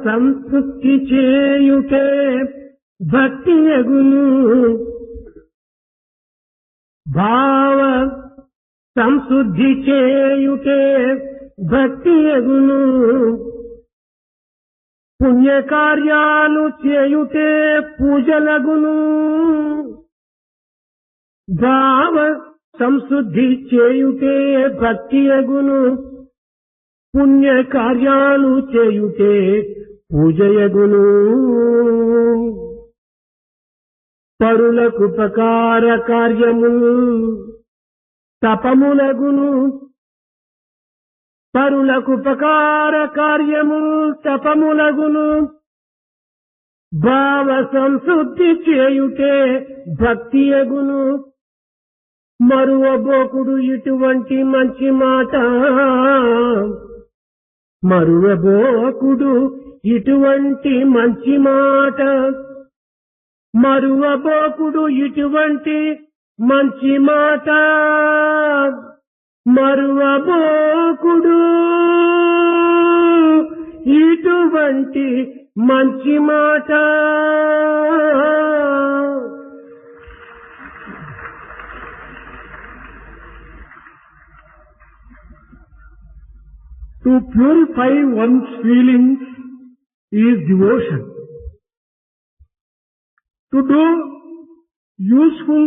సంతృప్తి చేయుటే భక్తి యగును భావ సంశుద్ధి చేయుటే భక్తి యగును పుణ్యకార్యాలు చేయుటే పూజలగును భావ సంశుద్ధి చేయుటే భక్తి యగును పుణ్యకార్యాలు చేయుటే పూజయగును పరులకుపకార కార్యములు తపములగును పరులకుపకార కార్యములు తపములగును భావ సంశుద్ధి చేయుటే భక్తియగును మరువబోకుడు ఇటువంటి మంచి మాట మరువబోకుడు ఇటువంటి మంచి మాట మరువబోకుడు ఇటువంటి మంచి మాట మరువబోకుడు ఇటువంటి మంచి మాట To purify one's feelings is devotion. To do useful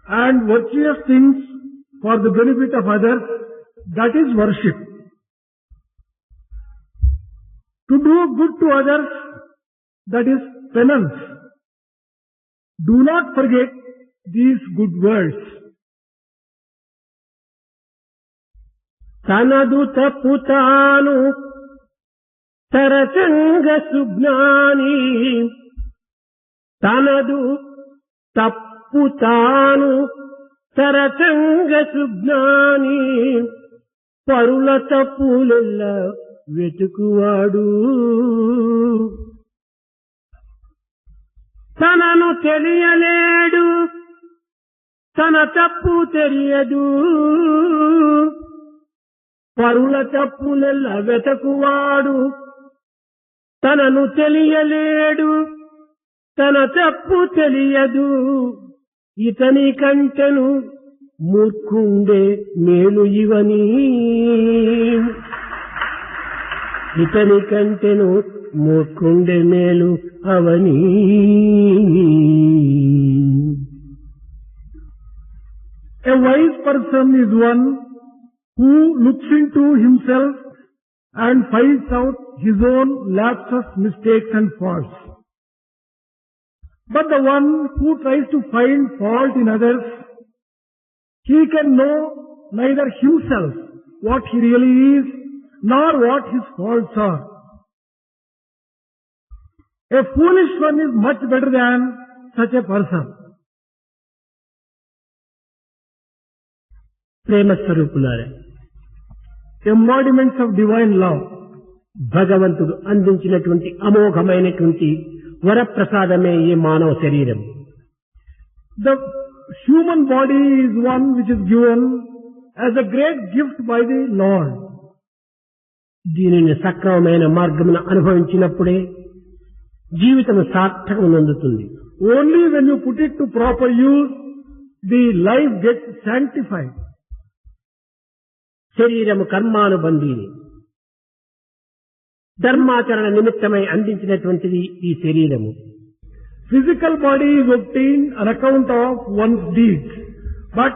and virtuous things for the benefit of others, that is worship. To do good to others, that is penance. Do not forget these good words. తనదు తప్పు తాను తరచంగ సుజ్ఞాని తనదు తప్పు తాను తరచంగ సుజ్ఞాని పరుల తప్పులెల్ల వెతుకువాడు తనను తెలియలేడు తన తప్పు తెలియదు పరుల తప్పులెల్ల వెతకువాడు తనను తెలియలేడు తన తప్పు తెలియదు ఇతని కంటెను మూర్ఖుండే మేలు ఇవని ఇతని కంటెను మూర్ఖుండే మేలు అవని A wise person is one who looks into himself and finds out his own lapses, mistakes and faults. But the one who tries to find fault in others, he can know neither himself what he really is, nor what his faults are. A foolish one is much better than such a person. ప్రేమ స్వరూపులారా Embodiments of divine love. భగవంతుడు అందించినటువంటి అమోఘమైనటువంటి వరప్రసాదమే ఈ మానవ శరీరం. The human body is one which is given as a great gift by the Lord. దీనిని సక్రమమైన మార్గమున అనుభవించినప్పుడే జీవితం సార్థకమునందుతుంది. Only when you put it to proper use, the life gets sanctified. శరీరము కర్మానుబంధీని ధర్మాచరణ నిమిత్తమై అందించినటువంటిది ఈ శరీరము. Physical body is obtained on account of one's deeds, but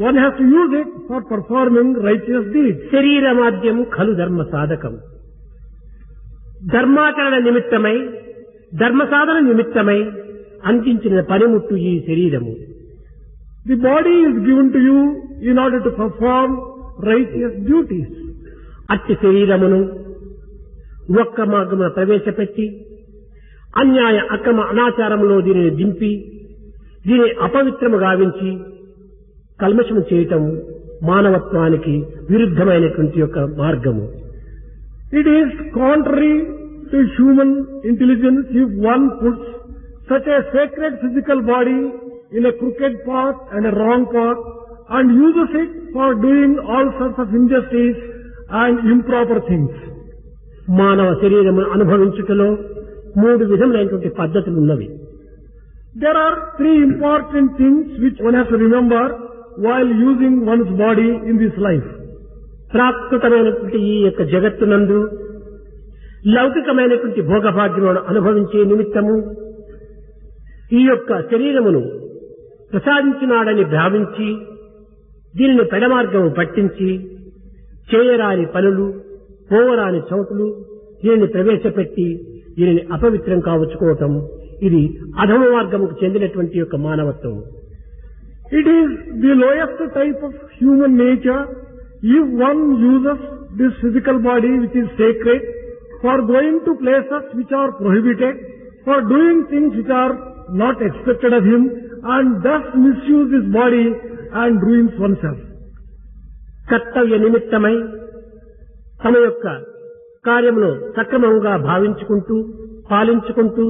one has to use it for performing righteous deeds. శరీరమాద్యం ఖలు ధర్మ సాధకం. ధర్మాచరణ నిమిత్తమై ధర్మ సాధన నిమిత్తమై అందించిన పనిముట్టు ఈ శరీరము. The body is given to you in order to perform righteous duties. అట్టి శరీరమును ఒక్క మార్గమున ప్రవేశపెట్టి అన్యాయ అక్రమ అనాచారంలో దీనిని దింపి దీని అపవిత్రము గావించి కల్మషము చేయటం మానవత్వానికి విరుద్ధమైనటువంటి యొక్క మార్గము. It is contrary to human intelligence if one puts such a sacred physical body in a crooked path and a wrong path and uses it for doing all sorts of injustice and improper things. మానవ శరీరమును అనుభవించుటలో 3 విధములైనటువంటి పద్ధతులు ఉన్నవి. There are 3 important things which one has to remember while using one's body in this life. ప్రాకృతమైనటువంటి ఈ యొక్క జగత్తునందు లౌకికమైనటువంటి భోగభాగ్యములను అనుభవించే నిమిత్తము ఈ యొక్క శరీరమును ప్రసాదించినాడని భావించి దీనిని పెడమార్గము పట్టించి చేయరాని పనులు, పోవరాని చోటులు దీనిని ప్రవేశపెట్టి దీనిని అపవిత్రం కావచ్చుకోవటం, ఇది అధమ మార్గముకు చెందినటువంటి యొక్క మానవత్వం. It is the lowest type of human nature if one uses this physical body which is sacred for going to places which are prohibited, for doing things which are not expected of him, and thus misuse his body and ruins oneself. కర్తవ్య నిమిత్తమై తమ యొక్క కార్యమును సక్రమంగా భావించుకుంటూ పాలించుకుంటూ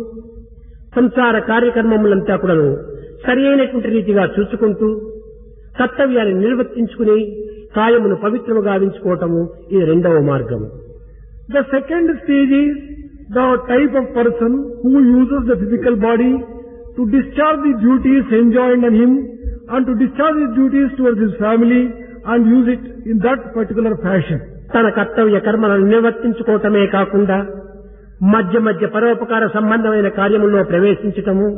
సంసార కార్యక్రమములంతా కూడాను సరి అయినటువంటి రీతిగా చూసుకుంటూ కర్తవ్యాన్ని నిర్వర్తించుకుని కాయమును పవిత్రము గావించుకోవటము ఇది రెండవ మార్గము. The second stage is the type of person who uses the physical body to discharge the duties enjoined on him and to discharge his duties towards his family and use it in that particular fashion. తన కర్తవ్య కర్మలను నిర్వర్తించుకోవటమే కాకుండా మధ్య మధ్య పరోపకార సంబంధమైన కార్యముల్లో ప్రవేశించటము,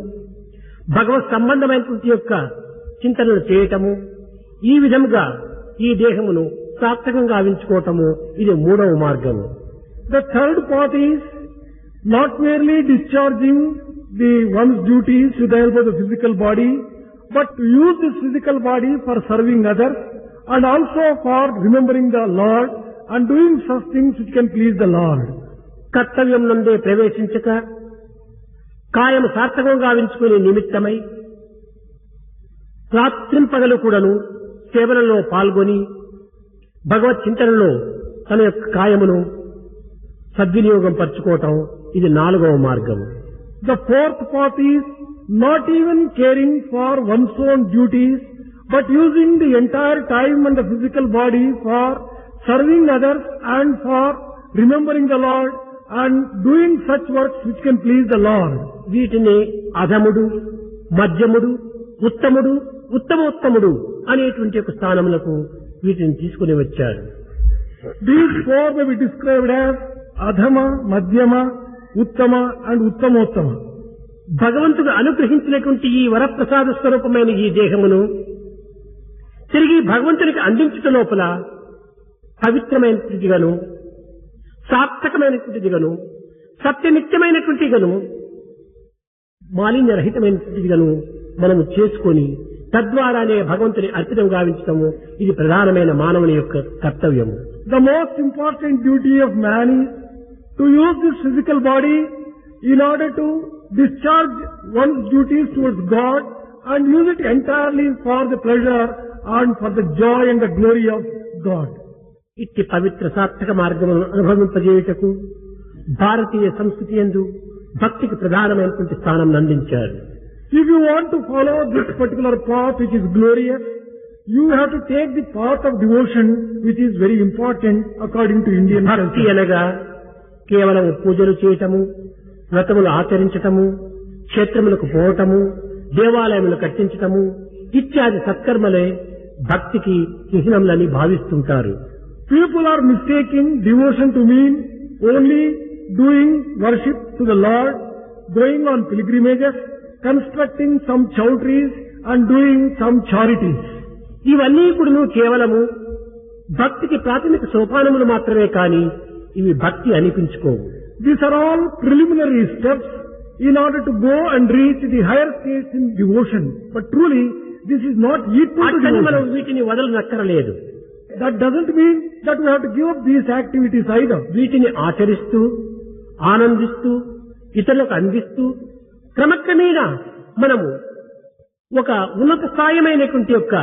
భగవత్ సంబంధమైనటువంటి యొక్క చింతనలు చేయటము, ఈ విధముగా ఈ దేహమును సార్థకంగా గావించుకోవటము ఇది మూడవ మార్గము. The third path is not merely discharging one's duties with the help of the physical body, but to use this physical body for serving others and also for remembering the Lord and doing such things which can please the Lord. కర్తవ్యం నుండే ప్రవేశించక కాయము సార్థకంగా గావించుకునే నిమిత్తమై రాత్రింపగలు కూడాను సేవలలో పాల్గొని భగవత్ చింతనలో తన యొక్క కాయమును సద్వినియోగం పరచుకోవటం ఇది నాలుగవ మార్గము. The fourth path is not even caring for one's own duties, but using the entire time and the physical body for serving others and for remembering the Lord and doing such works which can please the Lord. వీటిని అధముడు, మధ్యముడు, ఉత్తముడు, ఉత్తమోత్తముడు అనేటువంటి ఒక స్థానములకు వీటిని తీసుకుని వచ్చారు. These 4 may be described as అధమ, మధ్యమ, ఉత్తమ అండ్ ఉత్తమోత్తమ. భగవంతుడు అనుగ్రహించినటువంటి ఈ వరప్రసాద స్వరూపమైన ఈ దేహమును తిరిగి భగవంతునికి అందించట లోపల పవిత్రమైనటువంటిదిగాను, సార్థకమైనటువంటిదిగాను, సత్యనిత్యమైనటువంటిదిగాను, మాలిన్యరహితమైనటువంటిదిగాను మనము చేసుకొని తద్వారానే భగవంతుని అర్పితం గావించటము ఇది ప్రధానమైన మానవుని యొక్క కర్తవ్యము. The most important duty of man is to use this physical body in order to discharge one's duties towards God and use it entirely for the pleasure and for the joy and the glory of God. ఇట్టి పవిత్ర సార్థక మార్గములను అనుభవింపజేయుటకు భారతీయ సంస్కృతి యందు భక్తికి ప్రధానమైనటువంటి స్థానం అందించారు. If you want to follow this particular path which is glorious, you have to take the path of devotion which is very important according to Indian భక్తి culture. అనగా కేవలం పూజలు చేయటము, వ్రతములు ఆచరించటము, క్షేత్రములకు పోవటము, దేవాలయములు కట్టించటము ఇత్యాది సత్కర్మలే భక్తికి చిహ్నములని భావిస్తుంటారు. People are mistaking devotion to mean only doing worship to the Lord, going on pilgrimages, constructing some chowdhuries and doing some charities. ఇవన్నీ కూడా కేవలము భక్తికి ప్రాథమిక సోపానములు మాత్రమే కాని ఇవి భక్తి అనిపించుకోవు. These are all preliminary steps in order to go and reach the higher states in devotion. But truly, this is not equal to అట్లని మనం devotion. వీటిని వదలనక్కరలేదు. That doesn't mean that we have to give up these activities either. వీటిని ఆచరిస్తూ ఆనందిస్తూ ఇతరులకు అందిస్తూ క్రమక్రమేణా మనము ఒక ఉన్నత స్థాయిమైనటువంటి యొక్క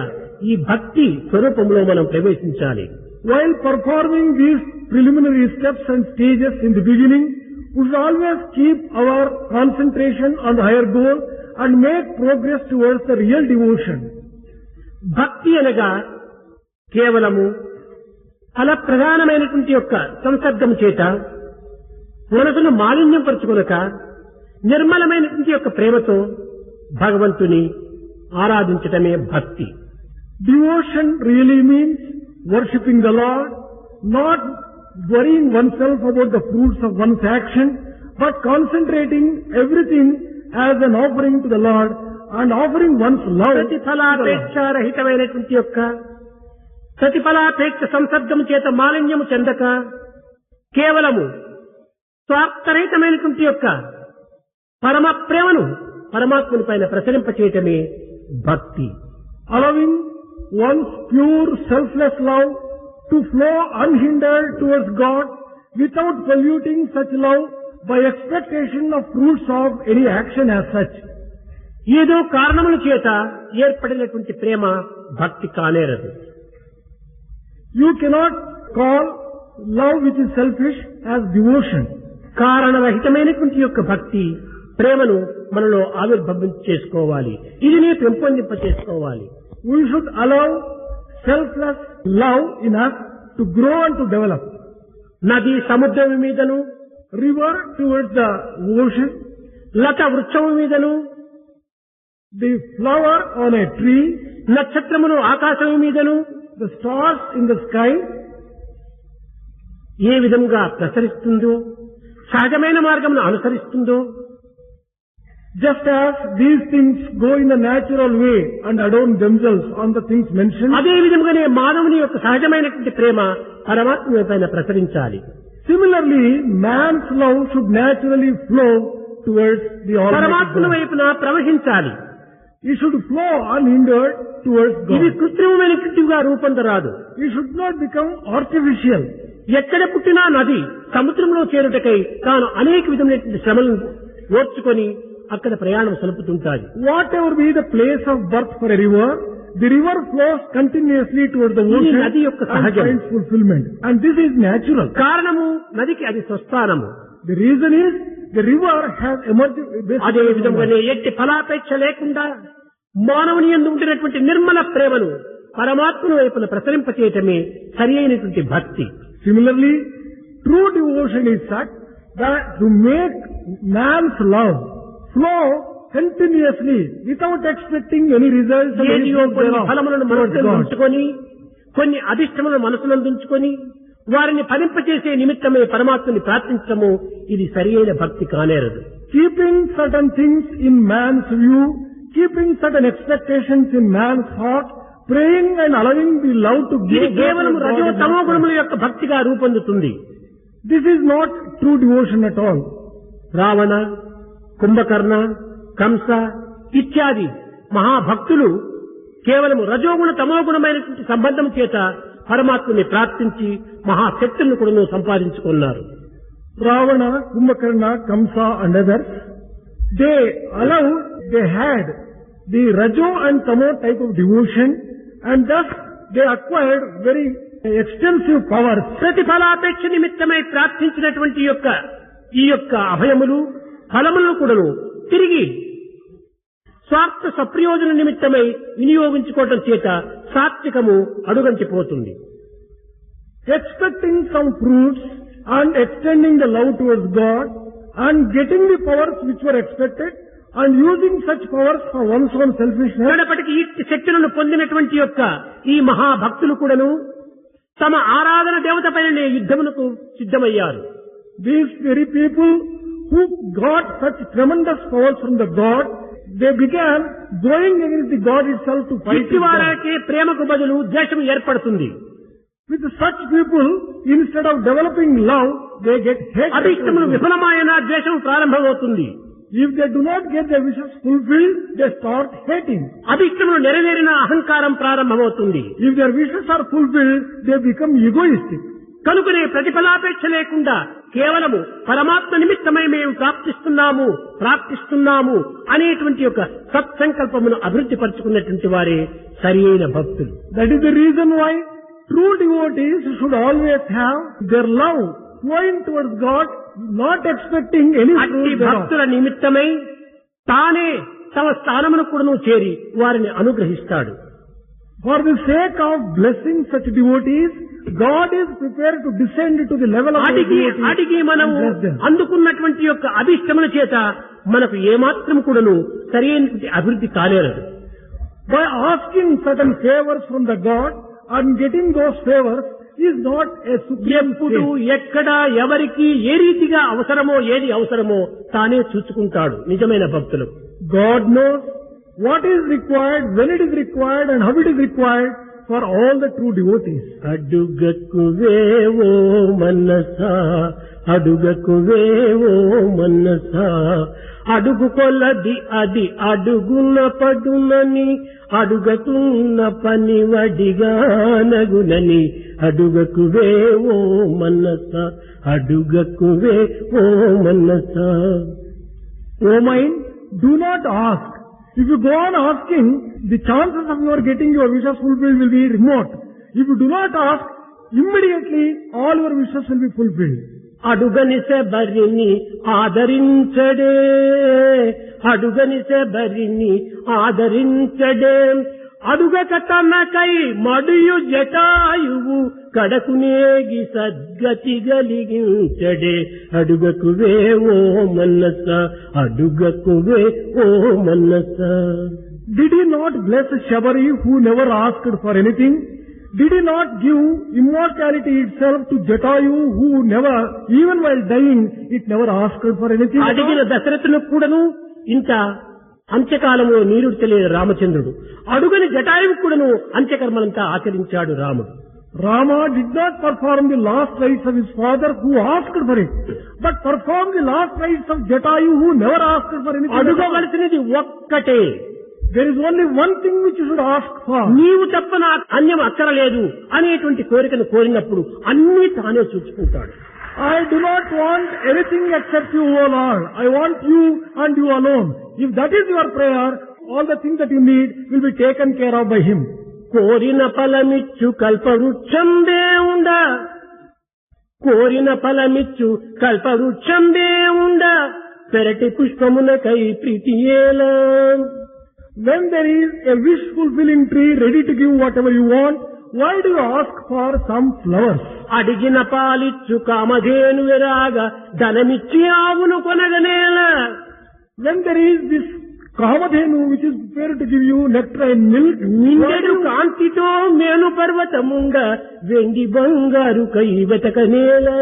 ఈ భక్తి స్వరూపంలో మనం ప్రవేశించాలి. While performing these preliminary steps and stages in the beginning, we should always keep our concentration on the higher goal and make progress towards the real devotion. భక్తి అనగా కేవలము ఫల ప్రధానమైనటువంటి యొక్క సంసర్గం చేత మనసును మాలిన్యం పరుచుకొనక నిర్మలమైనటువంటి యొక్క ప్రేమతో భగవంతుని ఆరాధించటమే భక్తి. Devotion really means worshipping the Lord, not worrying oneself about the fruits of one's action, but concentrating everything as an offering to the Lord and offering one's love. ప్రతిఫలాపేక్ష రహితమైనటువంటి యొక్క ప్రతిఫలాపేక్ష సంసర్గం చేత మాలిన్యము చెందక కేవలము స్వార్థరహితమైనటువంటి యొక్క పరమ ప్రేమను పరమాత్ముని పైన ప్రసరింపచేయటమే భక్తి. Allowing one's pure selfless love to flow unhindered towards God without polluting such love by expectation of fruits of any action as such. ఏదో కారణముల చేత ఏర్పడినటువంటి ప్రేమ భక్తి కానేరదు. You cannot call love which is selfish as devotion. కారణరహితమైనటువంటి యొక్క భక్తి ప్రేమను మనలో ఆవిర్భవం చేసుకోవాలి, ఇది పెంపొందింప చేసుకోవాలి. We should allow selfless love in us to grow and to develop. నది సముద్రం మీదను, River towards the ocean, లత వృక్షము మీదను, the flower on a tree, నక్షత్రమును ఆకాశము మీదను, the stars in the sky, ఏ విధంగా ప్రసరిస్తుందో, సహజమైన మార్గమును అనుసరిస్తుందో, just as these things go in the natural way and adorn themselves on the things mentioned, అదే విధంగానే మానవుని యొక్క సహజమైనటువంటి ప్రేమ పరమాత్మ పైన ప్రసరించాలి. similarly man's love should naturally flow towards the పరమాత్మ Almighty God. వైపున ప్రవహించాలి. He should flow unhindered towards ఇది God. కృత్రిమమైనటువంటిగా రూపొందరాదు. He should not become artificial. ఎక్కడ పుట్టినా నది సముద్రంలో చేరుటకై తాను అనేక విధమైనటువంటి శ్రమలను ఓర్చుకొని అక్కడ ప్రయాణం సలుపుతుంటాది. Whatever be the place of birth for a river, the river flows continuously towards the ఇది ocean నది యొక్క and సహజం. finds fulfillment. And this is natural. కారణము నదికి అది స్వస్థానము. The reason is the river has emerged based అదే on the విధంగానే ఎట్టి ఫలాపేక్ష లేకుండా మానవుని యందు ఉండినటువంటి నిర్మల ప్రేమను పరమాత్మ వైపున ప్రసరింపచేయటమే సరి అయినటువంటి భక్తి. Similarly, true devotion is such that to make man's love flow continuously without expecting any results and any ఏదియో fruit కొన్ని thereof ఫలములను towards మనసులో God. ఉంచుకొని కొన్ని అధిష్టములను మనసులో ఉంచుకొని వారిని ఫలింపచేసే నిమిత్తమే పరమాత్మని ప్రార్థించడము ఇది సరి అయిన భక్తి కానేరదు. Keeping certain things in man's view, keeping certain expectations in man's heart, praying and allowing the love to ఇది give కేవలం రజో తమో గుణముల యొక్క భక్తిగా రూపొందుతుంది. This is not true devotion at all. Ravana, Kumbhakarna, Kamsa ఇత్యాది మహాభక్తులు కేవలము రజోగుణ తమోగుణమైనటువంటి సంబంధం చేత పరమాత్మని ప్రార్థించి మహాశక్తులను కూడా సంపాదించుకున్నారు. Ravana, Kumbhakarna, Kamsa and others, they had the Rajo and Tamo type of devotion and thus they acquired very extensive powers. ప్రతిఫలాపేక్ష నిమిత్తమై ప్రార్థించినటువంటి ఈ యొక్క అభయములు ఫలములను కూడాను తిరిగి స్వార్థ సప్రయోజన నిమిత్తమై వినియోగించుకోవటం చేత సాత్వికము అడుగంటిపోతుంది. Expecting some fruits and extending the love towards God and getting the powers which were expected and using such powers for one's own selfishness. కడపటికి ఈ శక్తులను పొందినటువంటి ఈ మహాభక్తులు కూడాను తమ ఆరాధన దేవత పైన యుద్ధమునకు సిద్ధమయ్యారు. These very people who got such tremendous powers from the God, they began going against the God itself to fight with God. వారికి ప్రేమకు బదులు ద్వేషం ఏర్పడుతుంది. With such people, instead of developing love, they get hate. అభిష్టములు విఫలమైన ద్వేషం ప్రారంభమవుతుంది. If they do not get their wishes fulfilled, they start hating. అభిష్టములు నెరవేరిన అహంకారం ప్రారంభమవుతుంది. If their wishes are fulfilled, they become egoistic. కనుకనే ప్రతిఫలాపేక్ష లేకుండా కేవలము పరమాత్మ నిమిత్తమై మేము ప్రార్థిస్తున్నాము అనేటువంటి ఒక సత్సంకల్పమును అభివృద్ధి పరుచుకున్నటువంటి వారే సరి అయిన భక్తులు. That is the reason why true devotees should always have their love flowing towards God, not expecting any అట్టి fruit thereof. భక్తుల నిమిత్తమై తానే తమ స్థానమును కూడాను చేరి వారిని అనుగ్రహిస్తాడు. For the sake of blessing such devotees, God is prepared to descend to the level of those devotees అడిగి మనము and bless them. అందుకున్నటువంటి యొక్క అభిష్టముల చేత మనకు ఏమాత్రం కూడాను సరైనటువంటి అభివృద్ధి కాలేరదు. By asking certain favors from the God and getting those favors is not a supreme ఎప్పుడు state. ఎక్కడ ఎవరికి ఏ రీతిగా అవసరమో ఏది అవసరమో తానే చూసుకుంటాడు నిజమైన భక్తులకు. God knows what is required, when it is required and how it is required for all the true devotees. అడుగకువేవో మనసా అడుగకువేవో మనసా అడుగు కొలది అది అడుగున పడునని అడుగతున్న పని వడిగానగునని అడుగకువేవో మనసా అడుగకువేవో మనసా. O mind, do not ask. If you go on asking, the chances of your getting your wishes fulfilled will be remote. If you do not ask, immediately all your wishes will be fulfilled. అడుగనిసె బరిని ఆదరించడే అడుగనిసె బరిని ఆదరించడే అడుగక తనకై మడియు Jatayu కడకునేగి సద్గతి గలిగించడే అడుగకువేవో మనస అడుగకువేవో మనస. Did he not bless Shabari who never asked for anything? Did he not give immortality itself to Jatayu who never, even while dying, it never asked for anything? అడిగిన దశరథును కూడాను ఇంత అంత్యకాలంలో నీరుడితలేని రామచంద్రుడు అడుగని జటాయువు కూడాను అంత్యకర్మలంతా ఆచరించాడు రాముడు. Rama did not perform the last rites of his father who asked for it, but performed the last rites of Jatayu who never asked for anything. అడుగవలసినది ఒక్కటే. There is only one thing which you should ask for. నీవు తప్ప నాకు అన్యం అక్కరలేదు అనేటువంటి కోరికను కోరినప్పుడు అన్నీ తానే చూసుకుంటాడు. I do not want anything except you, O Lord. I want you and you alone. If that is your prayer, all the things that you need will be taken care of by Him. కోరిన ఫలమిచ్చు కల్పవృక్షంబే ఉండ కోరిన ఫలమిచ్చు కల్పవృక్షంబే ఉండ పెరటి పుష్పమునకై ప్రీతియేలా. When there is a wish fulfilling tree ready to give whatever you want, why do you ask for some flowers? అడిగిన పాలిచ్చు కామధేను విరాగా ధనమిచ్చి ఆవును కొనగనేలా. When there is this Kamadhenu which is prepared to give you nectar and milk, నిండెడు కాంతితో మేను పర్వతముండ వెండి బంగారు కైవతకనేలా.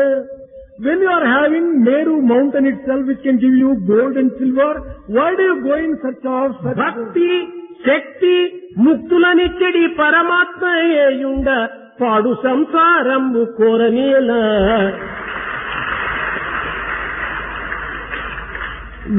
when you are having Meru mountain itself which can give you gold and silver, why do you go in search of such? భక్తి శక్తి ముక్తులనిచ్చడి పరమాత్మయేయుండ పాడు సంసారంబు కోరనేలా.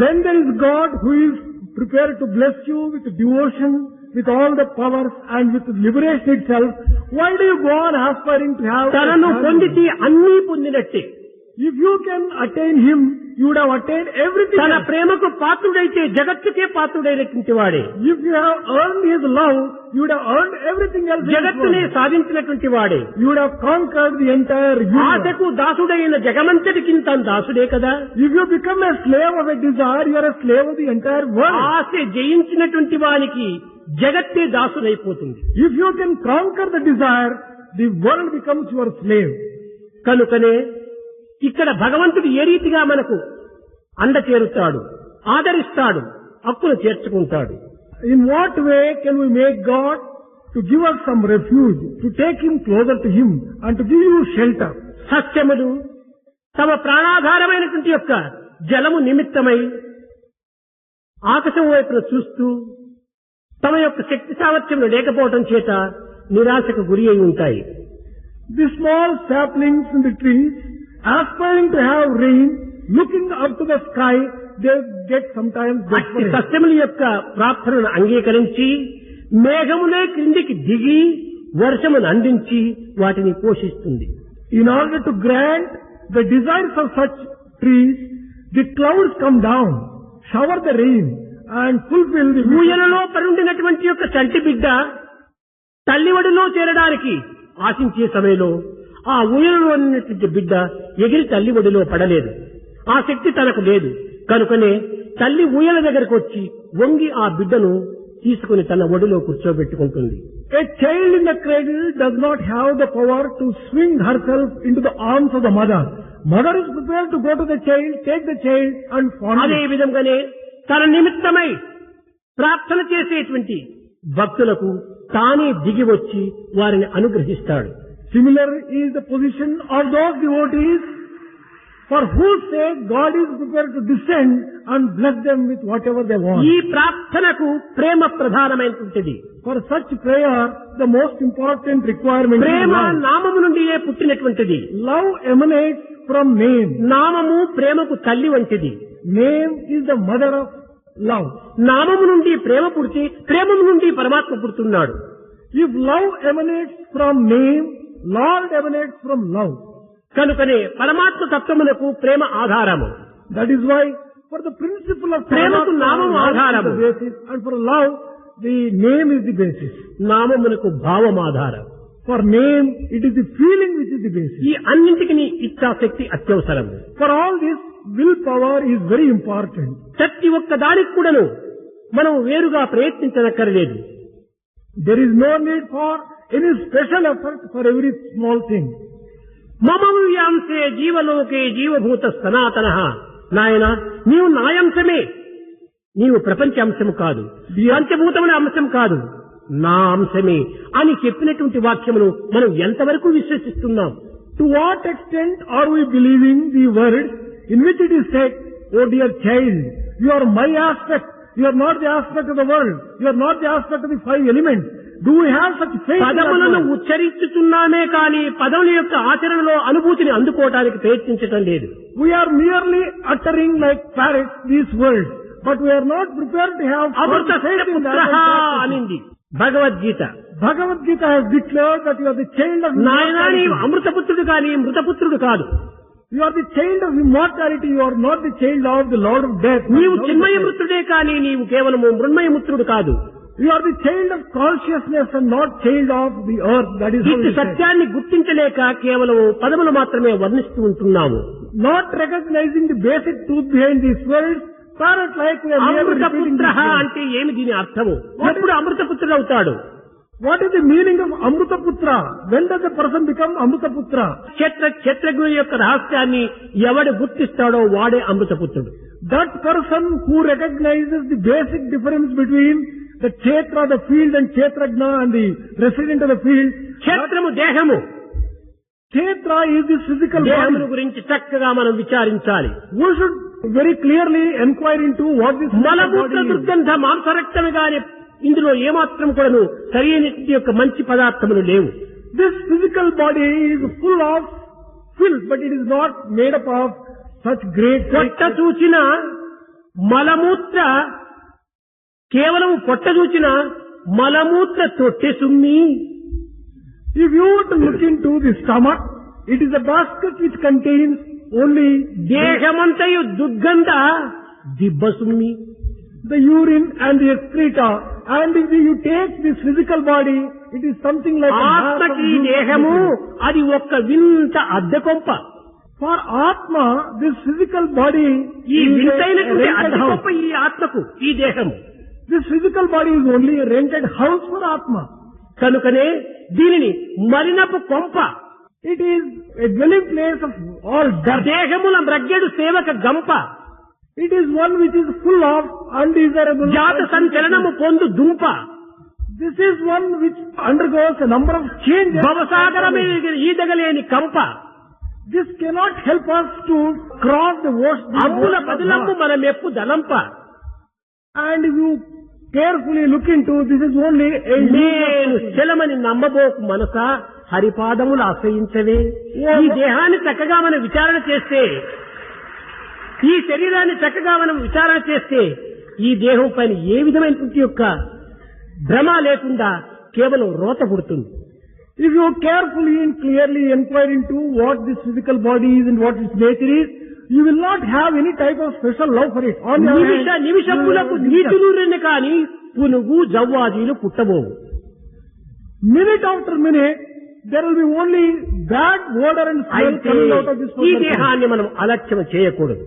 When there is God who is prepared to bless you with devotion, with all the powers and with liberation itself, why do you go on aspiring to have? తనను పొందితే అన్నీ పొందినట్టే. If you can attain Him, you would have attained everything. తన else. ప్రేమకు పాత్రుడైతే జగత్తుకే పాత్రుడైనటువంటి వాడే. If you have earned His love, you would have earned everything else. in this జగత్తునే world. సాధించినటువంటి వాడే. You would have conquered the entire universe. ఆశకు దాసుడైన జగమంతటికి తను దాసుడే కదా. If you become a slave of a desire, you are a slave of the entire world. ఆశ జయించినటువంటి వానికి జగత్తే దాసుడైపోతుంది. If you can conquer the desire, the world becomes your slave. కనుకనే ఇక్కడ భగవంతుడు ఏ రీతిగా మనకు అండ చేరుతాడు, ఆదరిస్తాడు, హక్కును చేర్చుకుంటాడు. In what way can we make God to give us some refuge, to take Him closer to Him and to give you shelter? సస్యములు తమ ప్రాణాధారమైనటువంటి యొక్క జలము నిమిత్తమై ఆకాశం వైపున చూస్తూ తమ యొక్క శక్తి సామర్థ్యం లేకపోవటం చేత నిరాశకు గురి అయి ఉంటాయి. The small saplings in the trees, aspiring to have rain, looking up to the sky, they get sometimes అట్టి desperate. సస్యముల యొక్క ప్రార్థనను అంగీకరించి మేఘములే క్రిందికి దిగి వర్షమును అందించి వాటిని పోషిస్తుంది. In order to grant the desires of such trees, the clouds come down, shower the rain and fulfill the ఊయలలో పరుండినటువంటి యొక్క చంటి బిడ్డ తల్లివడిలో చేరడానికి ఆశించే సమయంలో ఆ ఊయలలో ఉన్నటువంటి బిడ్డ ఎగిరి తల్లివడిలో పడలేదు. ఆ శక్తి తనకు లేదు. కనుకనే తల్లి ఊయల దగ్గరకు వచ్చి వంగి ఆ బిడ్డను తీసుకుని తన ఒడిలో కూర్చోబెట్టుకుంటుంది. A child in the cradle does not have the power to swing herself into the arms of the mother. Mother is prepared to go to the child, take the child and fondle అదే it. విధంగానే తన నిమిత్తమై ప్రార్థన చేసేటువంటి భక్తులకు తానే దిగి వచ్చి వారిని అనుగ్రహిస్తాడు. Similar is the position of those devotees for whose sake God is prepared to descend and bless them with whatever they want. ఈ ప్రార్థనకు ప్రేమ ప్రధానమైనటువంటిది. For such prayer, the most important requirement is Prema love. నామము నుండియే పుట్టినటువంటిది. Love emanates from name. నామము ప్రేమకు తల్లి వంటిది. Name is the mother of love. నామము నుండి ప్రేమ పుడితే ప్రేమము నుండి పరమాత్మ పుడుతున్నాడు. If love emanates from name, Lord emanates from love. కనుకనే పరమాత్మ తత్వమునకు ప్రేమ ఆధారము. That is why for the principle of ప్రేమకు Paramatma, నామము love is ఆధారము. the basis, and for love, the name is the basis. నామమునకు భావం ఆధారం. For name, it is the feeling which is the basis. ఈ అన్నింటికి ఇచ్ఛాశక్తి అత్యవసరము. For all this, willpower is very important. ప్రతి ఒక్క దానికి కూడాను మనం వేరుగా ప్రయత్నించనక్కర్లేదు. There is no need for any special effort for every small thing. మమ వ్యాంసే జీవలోకే జీవభూత సనాతన. నాయన నీవు నాయంశమే, నీవు ప్రపంచ అంశము కాదు, పంచభూతముల అంశం కాదు, నా అంశమే అని చెప్పినటువంటి వాక్యమును మనం ఎంతవరకు విశ్వసిస్తున్నాం? To what extent are we believing the word in which it is said, "Oh dear child, you are my aspect, you are not the aspect of the world, you are not the aspect of the five elements." Do we have such faith in that పదములను word? ఉచ్చరిస్తున్నామే కానీ పదముల యొక్క ఆచరణలో అనుభూతిని అందుకోవడానికి ప్రయత్నించటం లేదు. We are merely uttering like parrots these words, but we are not prepared to have Amrutha first faith in that. పుత్రః and practice it. అనింది Bhagavad Gita. Bhagavad Gita has declared that you are the child of నాయన నీవు immortality. అమృతపుత్రుడు కానీ మృతపుత్రుడు కాదు. You are the child of immortality, you are not the child of the Lord of death. నీవు చిన్మయమృతుడే కానీ నీవు కేవలము మృన్మయముత్రుడు కాదు. You are the child of consciousness and not child of the earth. That is how ఇట్టి it is said. సత్యాన్ని గుర్తించలేక కేవలం పదములు మాత్రమే వర్ణిస్తూ ఉంటున్నాము. Not recognizing the basic truth behind these words, parrot like we are merely repeating అమృతపుత్ర these words. అంటే ఏమి దీని అర్థము? ఎప్పుడు అమృతపుత్రుడు అవుతాడు? What is the meaning of Amrutaputra? When does a person become Amrutaputra? క్షేత్రజ్ఞుల యొక్క రహస్యాన్ని ఎవడు గుర్తిస్తాడో వాడే అమృతపుత్రుడు. That person who recognizes the basic difference between the Kshetra, the field, and Kshetrajna and the resident of the field. క్షేత్రము దేహము. Kshetra is the physical దేహమును body. గురించి చక్కగా మనం విచారించాలి. We should very clearly inquire into what this physical మలమూత్ర body is. దుర్గంధ మాంసరక్తము గాని ఇందులో ఏమాత్రం కూడాను సరైనటువంటి యొక్క మంచి పదార్థములు లేవు. This physical body is full of filth, but it is not made up of such great పొట్ట చూచిన మలమూత్ర కేవలం పొట్ట చూచిన మలమూత్ర తొట్టె సుమ్మి. If you were to look into the stomach, it is a basket which contains only దేహమంతయు దుర్గంధ దిబ్బ సుమ్మి. the urine and the excreta. And if you take this physical body, it is something like a mass of ఆత్మకి urine. దేహము అది ఒక్క వింత అద్దె కొంప. For Atma, this physical body ఈ is a వింతైనటువంటి rented అద్దె house. కొంప ఈ ఆత్మకు, ఈ దేహము. This physical body is only a rented house for Atma. కనుకనే దీనిని మలినపు కొంప, It is a dwelling place of all dirt. దేహముల మ్రగ్గెడు సేవక గంప, It is one which is full of undesirable. జాత సంచలనము పొందు దుంప, This is one which undergoes a number of changes. భవసాగరమే ఈదగలేని కంప, This cannot help us to cross the ocean. అబ్బుల పదిలంపు మన మెప్పు దలంప. And if you carefully look into, this is only a నేను చలమని నమ్మబోకు మనస హరిపాదములు ఆశ్రయించవే. ఈ దేహాన్ని చక్కగా మనం విచారణ చేస్తే, ఈ శరీరాన్ని చక్కగా మనం విచారణ చేస్తే, ఈ దేహం పైన ఏ విధమైనటువంటి యొక్క భ్రమ లేకుండా కేవలం రోత పుడుతుంది. If you carefully and clearly inquire into what this physical body is and what its nature is, you will not have any type of special love for it. On the other hand, నిమిషములకు you will నీటినూరిని కాని పునుగు జవ్వాజీలు పుట్టబోవు. minute after minute, there will be only bad odor and smell అయితే coming out of this ఈ person. దేహాన్ని మనం అలక్ష్యం చేయకూడదు.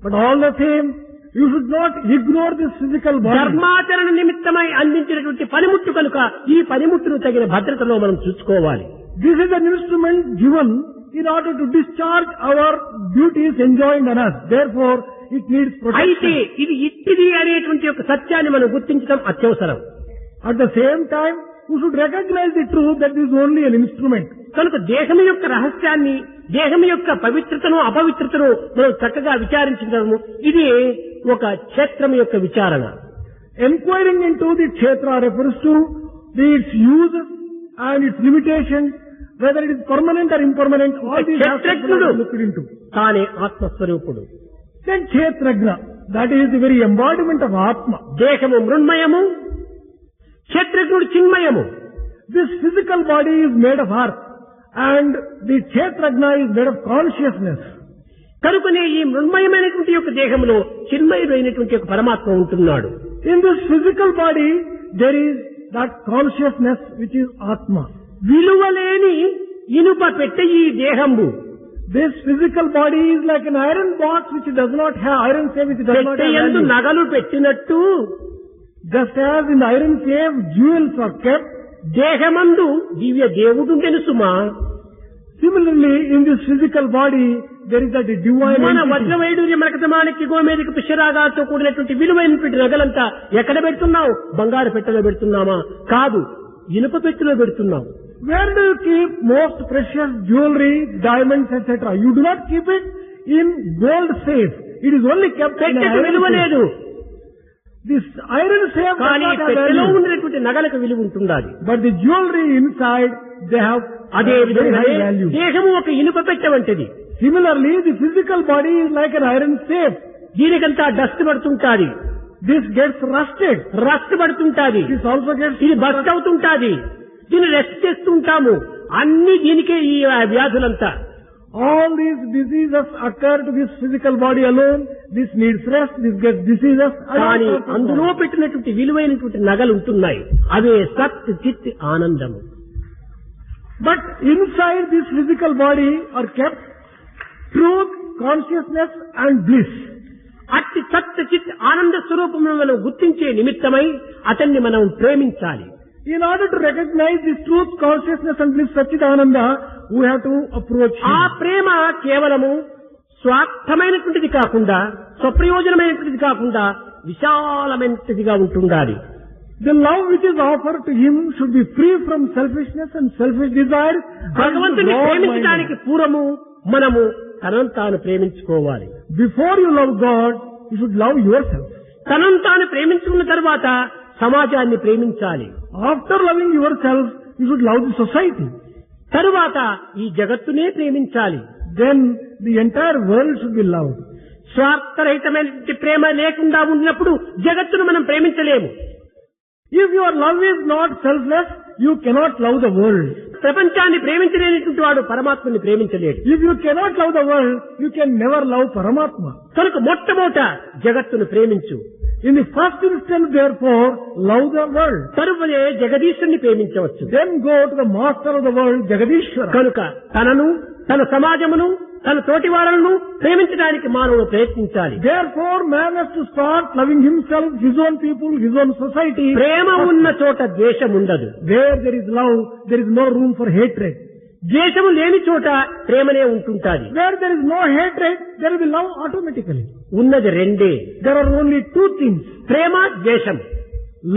But all the same, You should not ignore this physical body. ధర్మాచరణ నిమిత్తమై అందించినటువంటి పనిముట్టు కనుక ఈ పనిముట్టును తగిన భద్రతలో మనం చూసుకోవాలి. This is an instrument given in order to discharge our duties enjoined on us. Therefore, it needs అయితే protection. ఇది ఇట్టిది అనేటువంటి ఒక సత్యాన్ని మనం గుర్తించడం అత్యవసరం. At the same time, we should recognize the truth that this is only an instrument. కనుక దేహం యొక్క రహస్యాన్ని, దేహం యొక్క పవిత్రతను అపవిత్రతను మనం చక్కగా విచారించడము ఇది ఒక క్షేత్రం యొక్క విచారణ. Enquiring into the kshetra refers to its uses and its limitations, whether it is permanent or impermanent, all these aspects are looked into. తానే ఆత్మస్వరూపుడు. Then kshetragna, that is the very embodiment of Atma. దేహము మృన్మయము, క్షేత్రజ్ఞుడు చిన్మయము. This physical body is made of earth and the kshetragna is made of consciousness. కనుకనే ఈ మృన్మయమైనటువంటి యొక్క దేహంలో చిన్మయుడైనటువంటి యొక్క పరమాత్మ ఉంటున్నాడు. In this physical body, there is that consciousness which is Atma. విలువలేని ఇనుప పెట్టె ఈ దేహంబు. This physical body is like an iron box which does not have iron safe, which does not పెట్టె have యందు value. నగలు పెట్టినట్టు Just as in the iron safe jewels are kept, దేహమందు Divya దేవుడుండెను Suma. similarly in this physical body there is that divine మన entity. వజ్రవైడూర్య మరకతమానికి గోమేధిక పుష్యరాగాలతో కూడినటువంటి విలువైనటువంటి నగలంతా ఎక్కడ పెడుతున్నావు? బంగారు పెట్టెలో పెడుతున్నామా? కాదు, ఇనుప పెట్టెలో పెడుతున్నాం. Where do you keep most precious jewelry, diamonds, etc.? You do not keep it in gold safe. It is only kept in పెట్టెకు iron విలువ safe. లేదు, This iron safe does కానీ not have పెట్టెలో value. ఉన్నటువంటి నగలకు విలువ ఉంటుండాలి. But the jewelry inside, they have అదే very విధంగా high value. దేహము ఒక ఇనుప పెట్టె వంటిది. Similarly, the physical body is like an iron safe. దీనికంతా డస్ట్ పడుతుంటాది, This gets rusted. రస్ట్ పడుతుంటాది, This also gets ఇది బస్ట్ అవుతుంటాది, దీన్ని రెస్ట్ చేస్తుంటాము. అన్ని దీనికే ఈ వ్యాధులంతా. All these diseases occur to this physical body alone. This needs rest. This gets diseases. కానీ అందులో పెట్టినటువంటి విలువైనటువంటి నగలు ఉంటున్నాయి. అవే సత్ చిత్ ఆనందము. But inside this physical body are kept truth, consciousness and bliss. అట్టి సత్ చిత్ ఆనంద స్వరూపమును మనం గుర్తించే నిమిత్తమై అతన్ని మనం ప్రేమించాలి. In order to recognize this truth, consciousness and bliss, Satchidananda, we have to approach ఆ him. ప్రేమ కేవలము స్వార్థమైనటువంటిది కాకుండా, స్వప్రయోజనమైనటువంటిది కాకుండా విశాలమైనటువంటిదిగా ఉంటుండాలి. The love which is offered to him should be free from selfishness and selfish desires. భగవంతుని and ప్రేమించడానికి broad-minded. పూర్వము మనము తనను తాను ప్రేమించుకోవాలి. Before you love God, you should love yourself. తనను తాను ప్రేమించుకున్న తర్వాత సమాజాన్ని ప్రేమించాలి. After loving yourself, you should love the society. తరువాత ఈ జగత్తునే ప్రేమించాలి. Then the entire world should be loved. స్వార్థరహితమైన ప్రేమ లేకుండా ఉన్నప్పుడు జగత్తును మనం ప్రేమించలేము. If your love is not selfless, you cannot love the world. ప్రపంచాన్ని ప్రేమించలేనటువంటి వాడు పరమాత్మని ప్రేమించలేడు. If you cannot love the world, you can never love Paramatma. కనుక మొట్టమొదట జగత్తును ప్రేమించు. In the first instance, therefore, love the world. తరువాతే జగదీశ్వరుని ప్రేమించవచ్చు. Then go to the master of the world, Jagadishwara. కనుక తనను, తన సమాజమును, తన తోటి వారులను ప్రేమించడానికి మానవుడు ప్రయత్నించాలి. Therefore, man has to start loving himself, his own people, his own society. ప్రేమ ఉన్న చోట ద్వేషం ఉండదు. Where there is love, there is no room for hatred. ద్వేషము లేని చోట ప్రేమనే ఉంటుంటాది. Where there is no hatred, there will be love automatically. ఉన్నది రెండే, There are only two things, ప్రేమ ద్వేషం.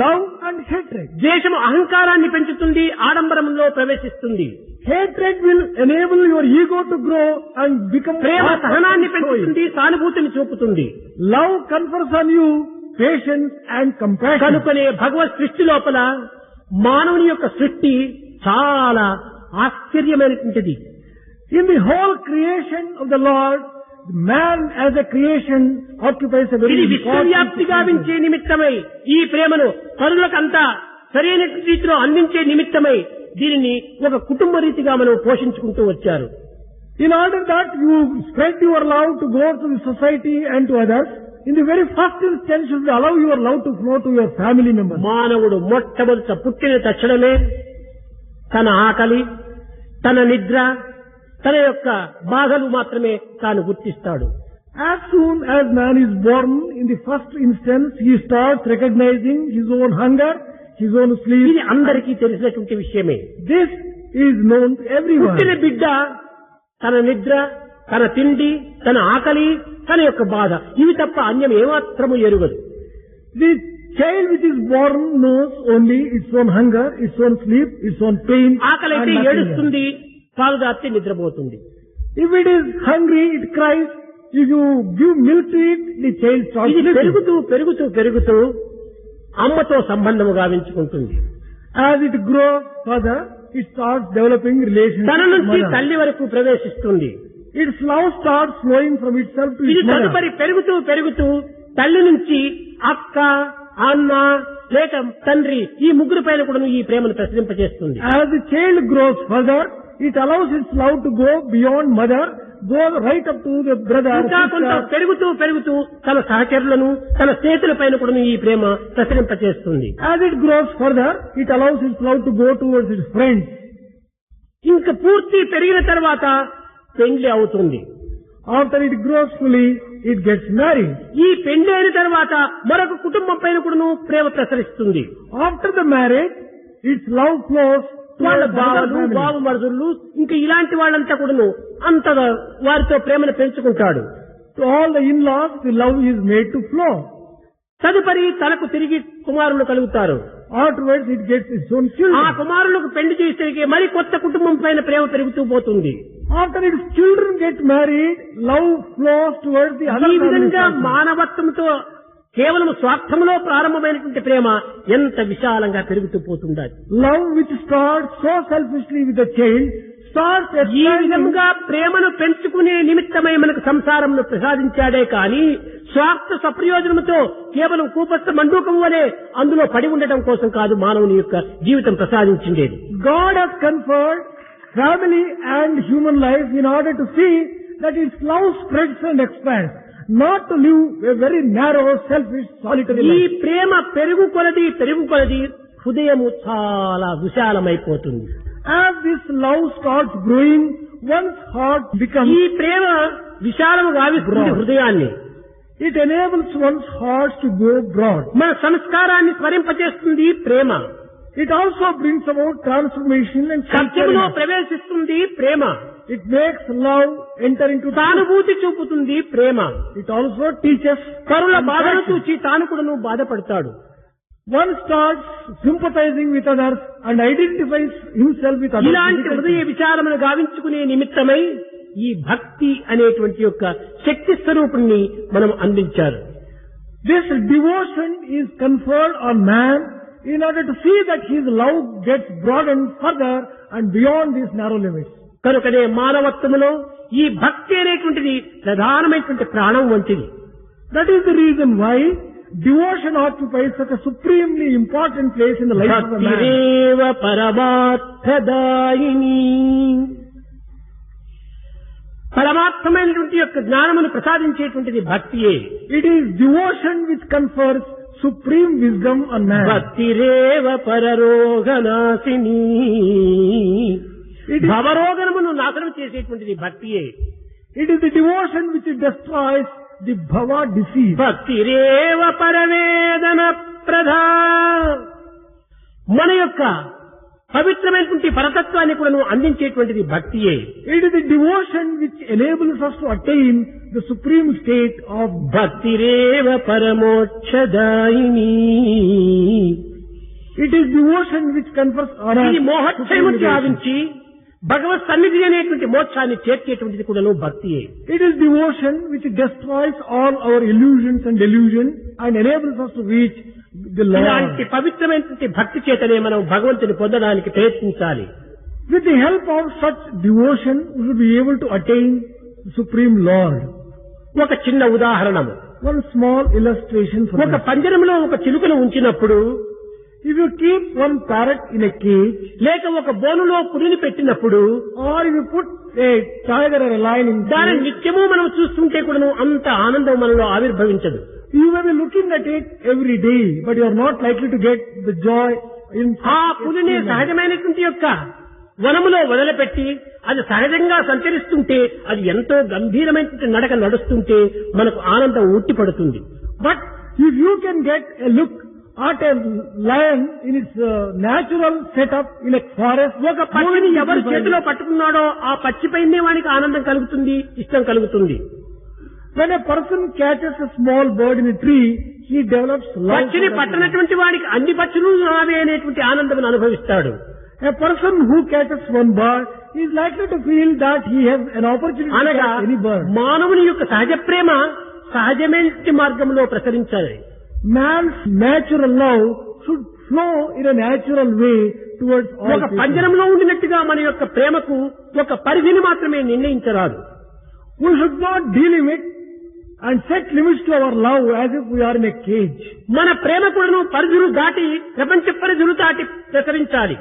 love and hatred. ద్వేషము అహంకారాన్ని పెంచుతుంది, ఆడంబరంలో ప్రవేశిస్తుంది. Hatred will enable your ego to grow and become Prema part of సహనాన్ని showing. పెంచుతుంది, సానుభూతిని చూపుతుంది. Love confers on you patience and compassion. కనుకనే భగవత్ సృష్టి లోపల మానవుని యొక్క సృష్టి చాలా ఆశ్చర్యమైనటువంటిది. In the whole creation of the Lord, man as a creation occupies a very ఇది important విశ్వవ్యాప్తిగా position. వించే నిమిత్తమై ఈ ప్రేమను పరులకంతా సరైన రీతిలో అందించే నిమిత్తమై దీనిని ఒక కుటుంబ రీతిగా మనం పోషించుకుంటూ వచ్చారు. In order that you spread your love to go to the society and to others, in the very first instance you should allow your love to flow to your family members. మానవుడు మొట్టమొదట పుట్టిన తక్షణమే తన ఆకలి, తన నిద్ర, తన యొక్క బాధలు మాత్రమే తాను గుర్తిస్తాడు. As soon as man is born, in the first instance, he starts recognizing his own hunger, his own ఇది sleep. అందరికీ తెలిసినటువంటి విషయమే. This is known to everyone. పుట్టిన బిడ్డ తన నిద్ర, తన తిండి, తన ఆకలి, తన యొక్క బాధ ఇవి తప్ప అన్యం ఏమాత్రము ఎరుగదు. The child which is born knows only its own hunger, its own sleep, its own pain. ఆకలి and అయితే nothing else. ఏడుస్తుంది, పాలు దాస్తే నిద్రపోతుంది. If it is hungry, it cries. If you give milk to it, the child starts ఇది sleeping. పెరుగుతూ పెరుగుతూ పెరుగుతూ అమ్మతో సంబంధము గావించుకుంటుంది. As it grows further, it starts developing relationship తన with నుంచి mother. తల్లి వరకు ప్రవేశిస్తుంది. Its love starts flowing from itself to ఇది its mother. తదుపరి పెరుగుతూ పెరుగుతూ తల్లి నుంచి అక్క, అన్న లేక తండ్రి ఈ ముగ్గురు పైన కూడా ఈ ప్రేమను ప్రసరింపజేస్తుంది. As the child grows further, it allows its love to go beyond mother, go right up to the brother, ఇంకా కొంత sister. పెరుగుతూ పెరుగుతూ తన సహచరులను, తన స్నేహితుల పైన కూడా ఈ ప్రేమ ప్రసరింపజేస్తుంది. As it grows further, it allows its love to go towards its friends. ఇంకా పూర్తి పెరిగిన తర్వాత పెండ్లి అవుతుంది. After it grows fully, it gets married. ఈ పెండ్లి అయిన తర్వాత మరొక కుటుంబం పైన కూడా ప్రేమ ప్రసరిస్తుంది. After the marriage, its love flows వాళ్ళ towards other బావలు, family. బావు మరుదులు ఇంకా ఇలాంటి వాళ్ళంతా కూడాను అంతగా వారితో ప్రేమను పెంచుకుంటాడు. To all the in-laws, the love is made to flow. తదుపరి తనకు తిరిగి కుమారులు కలుగుతారు. Afterwards, it gets its own ఆ children. కుమారులకు పెళ్లి చేసేకి మరి కొత్త కుటుంబం పైన ప్రేమ పెరుగుతూ పోతుంది. After its children get married, love flows towards the other ఈ family. విధంగా also. మానవత్వంతో కేవలం స్వార్థంలో ప్రారంభమైనటువంటి ప్రేమ ఎంత విశాలంగా పెరుగుతూ పోతుండాలి. Love which starts so selfishly with the child starts ఈ expanding. విధంగా ప్రేమను పెంచుకునే నిమిత్తమై మనకు సంసారంను ప్రసాదించాడే కానీ స్వార్థ సప్రయోజనంతో కేవలం కూపస్థ మండూకం వలె అందులో పడి ఉండటం కోసం కాదు మానవుని యొక్క జీవితం ప్రసాదించిండేది. God has conferred family and human life in order to see that its love spreads and expands, not to live a very narrow, selfish, solitary ఈ life. ప్రేమ పెరుగు కొలది హృదయము చాలా విశాలమైపోతుంది. As this love starts growing, one's heart becomes, ఈ ప్రేమ విశాలము గావిస్తుంది హృదయాన్ని. it enables one's heart to go broad. మన సంస్కారాన్ని స్మరింపజేస్తుంది ప్రేమ. It also brings about transformation and సత్యములో culture. ప్రవేశిస్తుంది ప్రేమ. It makes love enter into సానుభూతి చూపుతుంది ప్రేమ. It also teaches పరుల బాధను compassion. చూచి తాను కూడాను బాధపడతాడు. One starts sympathizing with others and identifies himself with others. ఇలాంటి హృదయ విచారమును గావించుకునే నిమిత్తమై ఈ భక్తి అనేటువంటి యొక్క శక్తి స్వరూపుణ్ణి మనం అందించారు. This devotion is conferred on man in order to see that his love gets broadened further and beyond these narrow limits. కనుకనే మానవత్వములో ఈ భక్తి అనేటువంటిది ప్రధానమైనటువంటి ప్రాణం వంటిది. That is the reason why devotion occupies such a supremely important place in the life of a man. భక్తిరేవ పరమార్థదాయిని. పరమార్థమైనటువంటి యొక్క జ్ఞానమును ప్రసాదించేటువంటిది భక్తియే. It is devotion which confers supreme wisdom on man. భక్తిరేవ పరరోగనాశిని. It is, భవరోగమును నాశనం చేసేటువంటిది భక్తియే. it is the devotion which destroys the bhava disease. భక్తిరేవ పరవేదన ప్రధా. మన యొక్క పవిత్రమైనటువంటి పరతత్వాన్ని కూడా అందించేటువంటిది భక్తియే. It is the devotion which enables us to attain the supreme state of భక్తిరేవ పరమోక్షదాయిని. It is devotion which confers honor. ఇది మోహక్షయము త్యాగించి భగవత్ సన్నిధి అనేటువంటి మోక్షాన్ని చేర్చేటువంటిది కూడా భక్తియే. It is devotion which destroys all our illusions and delusion and enables us to reach the ఇలాంటి Lord. పవిత్రమైనటువంటి భక్తి చేతనే మనం భగవంతుని పొందడానికి ప్రయత్నించాలి. With the help of such devotion, we will be able to attain the Supreme Lord. ఒక చిన్న ఉదాహరణము. One small illustration for ఒక that. పంజరంలో ఒక చిలుకను ఉంచినప్పుడు If you keep one parrot in a cage, లేక ఒక బోనులో పులిని పెట్టినప్పుడు or if you put a tiger or a lion in దాని cage, నిత్యము మనం చూస్తుంటే కూడా అంత ఆనందం మనలో ఆవిర్భవించదు. you may be looking at it every day, but you are not likely to get the joy in ఆ పులిని సహజమైనటువంటి యొక్క వనములో వదిలిపెట్టి అది సహజంగా సంచరిస్తుంటే అది ఎంతో గంభీరమైన నడక నడుస్తుంటే మనకు ఆనందం ఉట్టిపడుతుంది. But if you can get a look at a lion in its natural setup in a forest, ఒక పక్షిని ఎవరు చేతిలో పట్టుకున్నాడో ఆ పక్షిపైనే వానికి ఆనందం కలుగుతుంది, ఇష్టం కలుగుతుంది. when a person catches a small bird in a tree, he develops love. పక్షిని పట్టనటువంటి వాడికి అన్ని పక్షులు నావే అనేటువంటి ఆనందం అనుభవిస్తాడు. A person who catches one bird is likely to feel that he has an opportunity to అనగా catch any bird. మానవుని యొక్క సహజ ప్రేమ సహజమైన మార్గంలో ప్రసరించాలి. Man's natural love should flow in a natural way towards all ఒక people. పంజరంలో ఉండినట్టుగా మన యొక్క ప్రేమకు ఒక పరిధిని మాత్రమే నిర్ణయించరాదు. We should not delimit and set limits to our love as if we are in a cage. మన ప్రేమ కూడాను పరిధులు దాటి ప్రపంచ పరిధులు దాటి ప్రసరించాలి.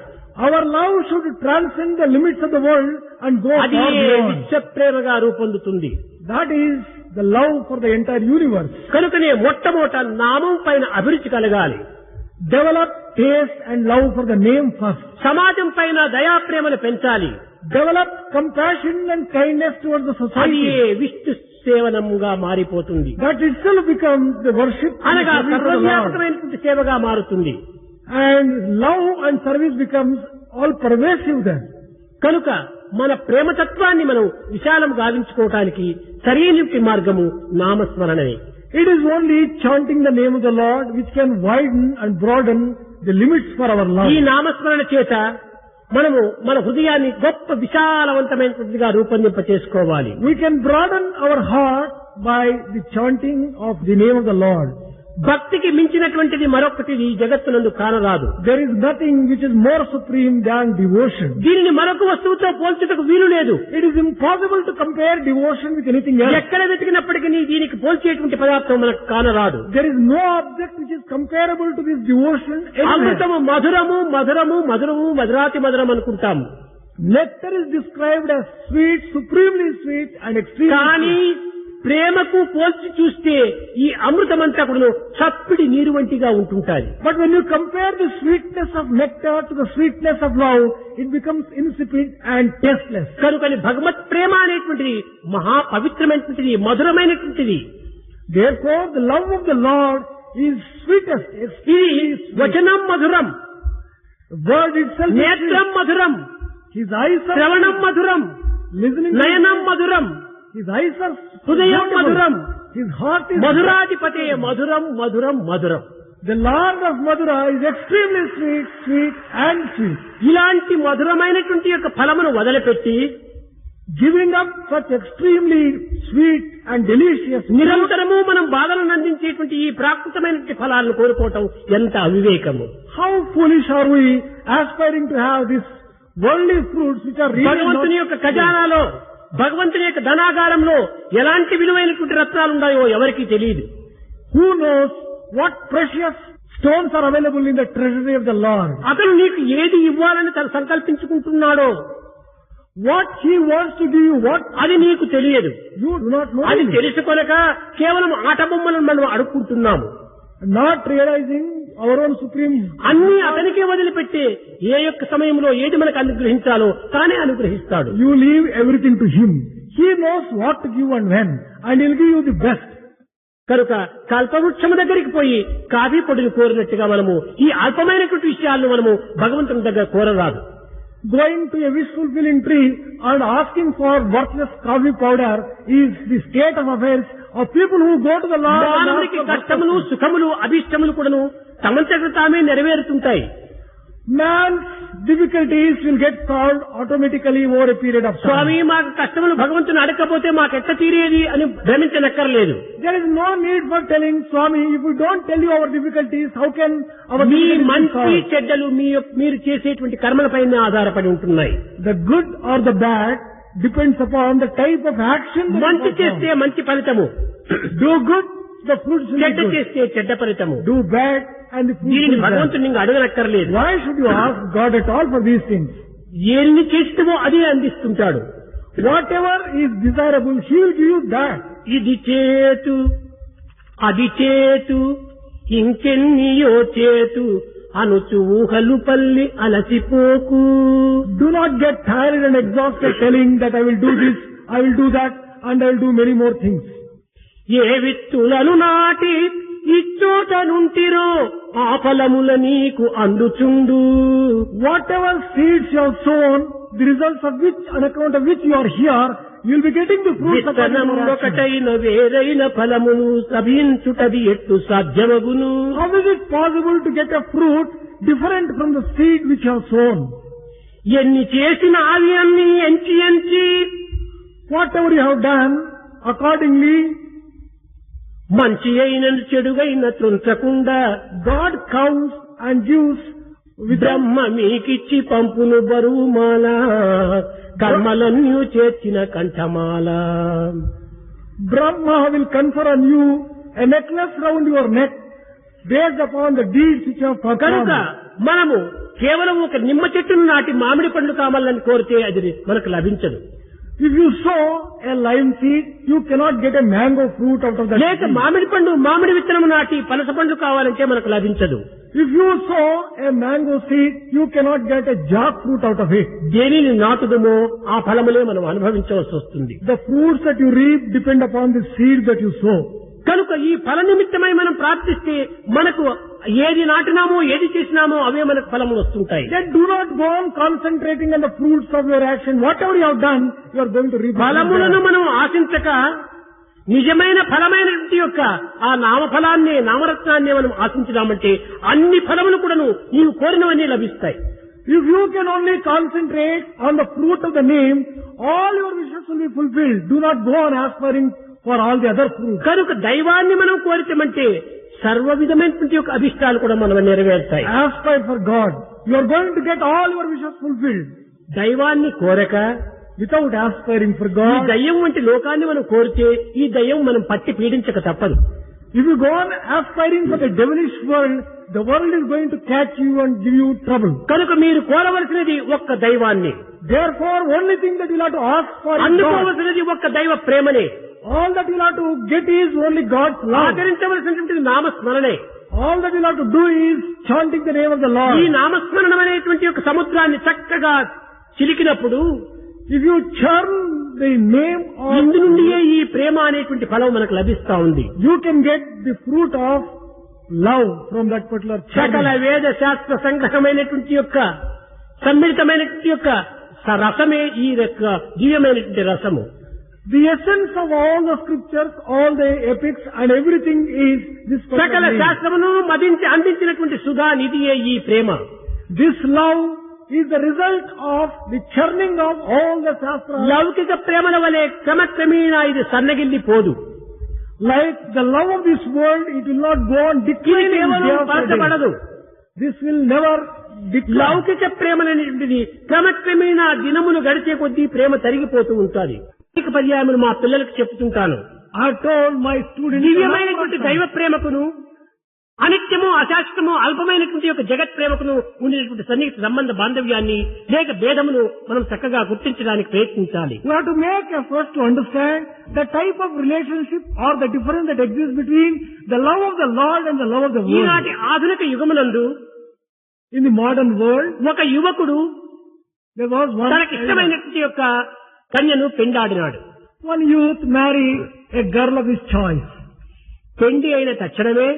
Our love should transcend the limits of the world and go అది far beyond. విశ్వ ప్రేమగా రూపొందుతుంది. That is the love for the entire universe. కనుకనే మొట్టమొదట నామం పైన అభిరుచి కలగాలి. Develop taste and love for the name first. సమాజం పైన దయా ప్రేమను పెంచాలి. Develop compassion and kindness towards the అది society. విష్ణు సేవనముగా మారిపోతుంది. That itself becomes the worship and అనగా service of the Lord. సర్వవ్యాపకమైనటువంటి సేవగా మారుతుంది. And love and service becomes all pervasive then. కనుక మన ప్రేమతత్వాన్ని మనం విశాలం గావించుకోవటానికి సరైనటువంటి మార్గము నామస్మరణమే. It is only chanting the name of the Lord which can widen and broaden the limits for our love. ఈ నామస్మరణ చేత మనము మన హృదయాన్ని గొప్ప విశాలవంతమైనటువంటిగా రూపొందింప చేసుకోవాలి. We can broaden our heart by the chanting of the name of the Lord. భక్తికి మించినటువంటిది మరొకటి ఈ జగత్తునందు కానరాదు. There is nothing which is more supreme than devotion. దీనిని మరొక వస్తువుతో పోల్చుటకు వీలు లేదు. It is impossible to compare devotion with anything else. ఎక్కడ వెతికినప్పటికీ దీనికి పోల్చేటువంటి పదార్థం మనకు కానరాదు. There is no object which is comparable to this devotion anywhere. అమృతము మధురము మధురము మధురము మధురాతి మధురం అనుకుంటాము. Nectar is described as sweet, supremely sweet and extremely కానీ sweet. ప్రేమకు పోల్చి చూస్తే ఈ అమృతమంతా కూడా చప్పిడి నీరు వంటిగా ఉంటుంటాది. But when you compare the sweetness of nectar to the sweetness of love, it becomes insipid and tasteless. కనుకని భగవత్ ప్రేమ అనేటువంటిది మహా పవిత్రమైనటువంటిది, మధురమైనటువంటిది. Therefore, the love of the Lord is sweetest. ఇది వచనం మధురం, The word itself is నేత్రం sweet. మధురం, His eyes are శ్రవణం మధురం, listening. నయనం మధురం, His eyes are హృదయం beautiful. మధురం, His heart is మధురాధిపతే మధురం మధురం మధురం. The Lord of Madhura is extremely sweet, sweet and sweet. ఇలాంటి మధురమైనటువంటి యొక్క ఫలమును వదిలిపెట్టి Giving up such extremely sweet and delicious fruit, నిరంతరము మనం బాధలను అందించేటువంటి ఈ ప్రాకృతమైనటువంటి ఫలాలను కోరుకోవటం ఎంత అవివేకము. how foolish are we aspiring to have these worldly fruits which are really భగవంతుని యొక్క not ఖజానాలో, భగవంతుని యొక్క ధనాగారంలో ఎలాంటి విలువైనటువంటి రత్నాలు ఉన్నాయో ఎవరికీ తెలియదు. Who knows what precious stones are available in the treasury of the Lord? అతను నీకు ఏది ఇవ్వాలని తను సంకల్పించుకుంటున్నాడో What He wants to give you, what అది నీకు తెలియదు. you do not know. అది తెలుసుకొనక కేవలం ఆట బొమ్మలను మనం అడుక్కుంటున్నాము. Not realizing our own supreme. అన్ని అతనికే వదిలిపెట్టి ఏ యొక్క సమయంలో ఏది మనకు అనుగ్రహించాలో తానే అనుగ్రహిస్తాడు. You leave everything to Him. He knows what to give and when, and He'll give you the best. కనుక కల్పవృక్షము దగ్గరికి పోయి కాఫీ పొడిని కోరినట్టుగా మనము ఈ అల్పమైనటువంటి విషయాలను మనము భగవంతుని దగ్గర కోరరాదు. Going to a wish-fulfilling tree and asking for worthless coffee powder is the state of affairs of people who go to the Lord. and ask మానవునికి for కష్టములు, worthless. సుఖములు, అభిష్టములు కూడాను తమంతట తామే నెరవేరుతుంటాయి. Man's difficulties will get solved automatically over a period of time. స్వామి మాకు కష్టములు భగవంతుని అడగకపోతే మాకెట్ట తీరేది అని భ్రమించనక్కర్లేదు. There is no need for telling Swami, if we don't tell you our difficulties, how can our me difficulties be మంచి solved? చెడ్డలు మీరు చేసేటువంటి కర్మలపైన ఆధారపడి ఉంటున్నాయి. The good or the bad depends upon the type of action that మంచి you చేస్తే perform. మంచి ఫలితము, Do good, the fruits will చెడ్డ be good. చేస్తే చెడ్డ ఫలితము. Do bad, and the fruits దీనిని will be bad. భగవంతుని ఇంకా అడగనక్కర్లేదు. Why should you ask God at all for these things? ఎన్ని చేస్తామో అదే అందిస్తుంటాడు. Whatever is desirable, He will give you that. ఇది చేతు అది చేతు ఇంకెన్నియో చేతు అనుచు ఊహలు పల్లి అలసిపోకు. Do not get tired and exhausted telling that I will do this, I will do that, and I will do many more things. ఏ విత్తులను నాటి ఇచ్చోట నుంటిరో ఆ ఫలముల నీకు అందుచుండు. Whatever seeds you have sown, the results of which, on account of which you are here, you will be getting the fruits of విత్తనము your action. ఒకటైన వేరైన ఫలమును సభించుటది ఎట్టు సాధ్యమగును. How is it possible to get a fruit different from the seed which you have sown? ఎన్ని చేసిన అవి అన్ని ఎంచి ఎంచి Whatever you have done, accordingly, మంచి అయిన చెడుగైన త్రుంచకుండా God counts and gives with బ్రహ్మ మీకిచ్చి పంపును బరువుమాల కర్మలన్నీ చేర్చిన కంఠమాల. Brahma will confer on you a necklace round your neck based upon the deeds which you have కనుక performed. మనము కేవలం ఒక నిమ్మ చెట్టును నాటి మామిడి పండ్లు కావాలని కోరితే అది మనకు లభించదు. If you sow a lime seed, you cannot get a mango fruit out of that లేక seed. మామిడి విత్తనము నాటి పనస పండ్లు కావాలంటే మనకు లభించదు. If you sow a mango seed, you cannot get a jackfruit out of it. దేనిని నాటుదమో ఆ ఫలములే మనం అనుభవించవలసి వస్తుంది. The fruits that you reap depend upon the seed that you sow. కనుక ఈ ఫల నిమిత్తమై మనం ప్రార్థిస్తే మనకు ఏది నాటినామో ఏది చేసినామో అవే మనకు ఫలము వస్తుంటాయి. Then do not go on concentrating on the fruits of your action. Whatever you have done, you are going to reap. ఫలములను మనం ఆశించక నిజమైన ఫలమైనటువంటి యొక్క ఆ నామఫలాన్ని నామరత్నాన్ని మనం ఆశించినామంటే అన్ని ఫలములు కూడాను నీవు కోరినవన్నీ లభిస్తాయి. If you can only concentrate on the fruit of the name, all your wishes will be fulfilled. Do not go on aspiring for all the other fruits. కనుక దైవాన్ని మనం కోరితమంటే సర్వ విధమైనటువంటి యొక్క అభిష్టాలు కూడా మనం నెరవేరుతాయి. Aspire for God. You are going to get all your wishes fulfilled. దైవాన్ని కోరక Without aspiring for ఈ God, దయ్యం వంటి లోకాన్ని మనం కోరితే ఈ దయ్యం మనం పట్టి పీడించక తప్పదు. if you go on aspiring for the devilish world, the world is going to catch you and give you trouble. కనుక మీరు కోరవలసినది ఒక్క దైవాన్ని, Therefore, only thing that you have to ask for is God. అందుకోవలసినది ఒక్క దైవ ప్రేమనే, All that you have to get is only God's love. ఆచరించవలసినటువంటి నామస్మరణే. All that you have to do is chanting the name of the ఈ Lord. నామస్మరణం అనేటువంటి యొక్క సముద్రాన్ని చక్కగా చిలికినప్పుడు If you churn the name Indu of, నుండియే ఈ ప్రేమ అనేటువంటి ఫలం మనకు లభిస్తా ఉంది. you can get the fruit of love from that particular సకల churning. వేద శాస్త్ర సంగ్రహమైనటువంటి యొక్క సమ్మిళితమైనటువంటి యొక్క రసమే ఈ యొక్క దివ్యమైనటువంటి రసము. The essence of all the scriptures, all the epics and everything is this సకల particular name. శాస్త్రమును అందించినటువంటి సుధా నిధియే ఈ ప్రేమ. This love is the result of the churning of all the shastras. లౌకిక ప్రేమల వలె క్రమక్రమేణా ఇది సన్నగిల్లిపోదు. Like the love of this world, it will not go on ఇది declining కేవలం day after day. పరచబడదు. This will never decline. లౌకిక ప్రేమలనేటువంటిది క్రమక్రమేణా దినములు గడిచే కొద్దీ ప్రేమ తరిగిపోతూ ఉంటుంది. అనేక పర్యాయములు మా పిల్లలకు చెప్తుంటాను. I told my students, దివ్యమైనటువంటి దైవ ప్రేమకును అనిత్యము అశాశ్వతము అల్పమైనటువంటి యొక్క జగత్ ప్రేమకును ఉండేటువంటి సన్నిహిత సంబంధ బాంధవ్యాన్ని లేక భేదమును మనం చక్కగా గుర్తించడానికి ప్రయత్నించాలి. we have to make efforts to understand the type of relationship or the difference that exists between the love of the Lord and the love of the world. ఈనాటి ఆధునిక యుగమునందు In the modern world, ఒక యువకుడు there was తనకి ఇష్టమైనటువంటి యొక్క కన్యను పెండాడినాడు. one youth married a girl of his choice. పెండి అయిన తక్షణమే